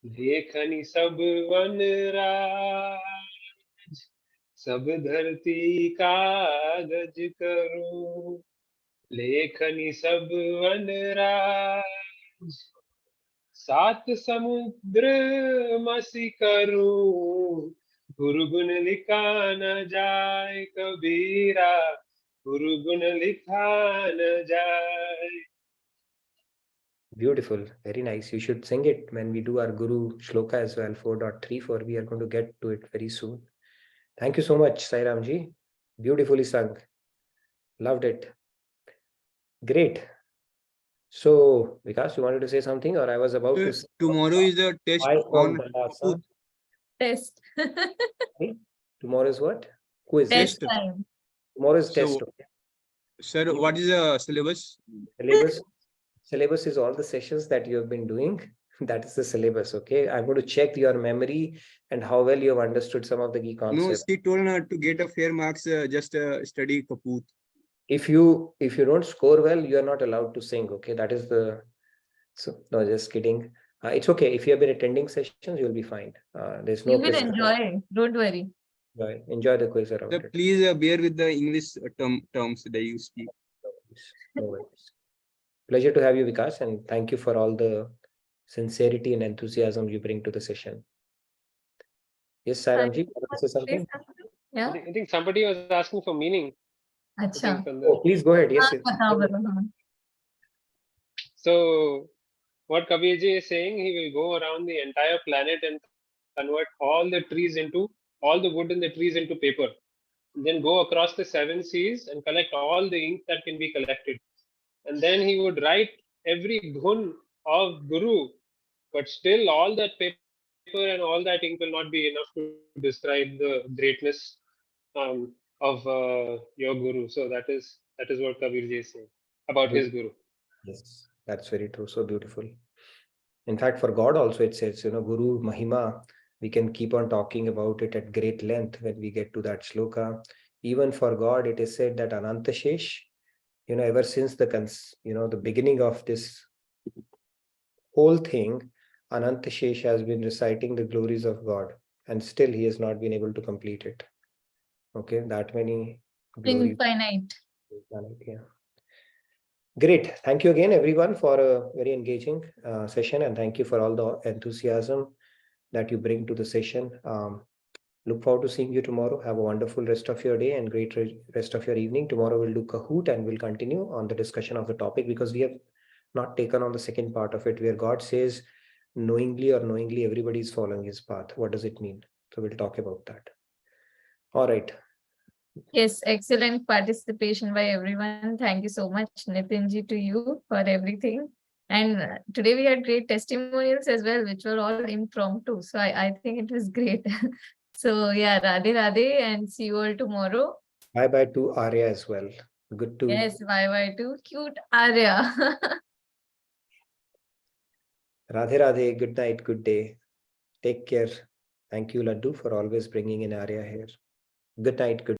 लेखनी सब वनराज। सब धरती कागज करो, लेखनी सब वनराज। सात समुद्र मसी करूं, गुरु गुण लिखा न जाए कबीरा, गुरु गुण लिखा न जाए. Beautiful, very nice. You should sing it when we do our Guru Shloka as well, 4.34. We are going to get to it very soon. Thank you so much, Sairam ji. Beautifully sung. Loved it. Great. So, Vikas, you wanted to say something, or I was about to say tomorrow is the test I on from Dalasa. Test. Tomorrow is what? Quiz. Test time. Tomorrow is So, test. Okay. sir, what is the syllabus? Syllabus is all the sessions that you have been doing. That is the syllabus. Okay. I'm going to check your memory and how well you have understood some of the key No, concepts. she told her to get a fair marks, just study Kaput. If you don't score well, you are not allowed to sing. Okay. That is the, so no, just kidding. It's okay. If you have been attending sessions, you'll be fine. There's no You will quiz. enjoy. Don't worry. Enjoy the quiz around Sir, it. please bear with the English terms that you speak. No worries. Pleasure to have you, Vikas, and thank you for all the sincerity and enthusiasm you bring to the session. Yes, Sairamji, want to say something? Yeah. I think somebody was asking for meaning. Acha. Oh, please go ahead. Yes. So, what Kabirji is saying, he will go around the entire planet and convert all the wood in the trees into paper. Then go across the 7 seas and collect all the ink that can be collected. And then he would write every gun of Guru, but still all that paper and all that ink will not be enough to describe the greatness of your Guru. So that is what Kabirji is saying about his Guru. Yes, that's very true. So beautiful. In fact, for God also it says, Guru Mahima, we can keep on talking about it at great length when we get to that shloka. Even for God, it is said that Anantashesh, ever since the beginning of this whole thing, Anantashesh has been reciting the glories of God, and still he has not been able to complete it. Okay, that many glories. Infinite. Yeah. Great. Thank you again, everyone, for a very engaging session, and thank you for all the enthusiasm that you bring to the session. Look forward to seeing you tomorrow. Have a wonderful rest of your day and great rest of your evening. Tomorrow we'll do Kahoot and we'll continue on the discussion of the topic, because we have not taken on the second part of it, where God says, knowingly or unknowingly, everybody is following his path. What does it mean? So we'll talk about that. All right. Yes, excellent participation by everyone. Thank you so much, Nitinji, to you for everything. And today we had great testimonials as well, which were all impromptu. So I think it was great. So yeah, Radhe Radhe, and see you all tomorrow. Bye-bye to Arya as well. Good to... Yes, bye-bye to cute Arya. Radhe Radhe, good night, good day. Take care. Thank you, Laddu, for always bringing in Arya here. Good night, good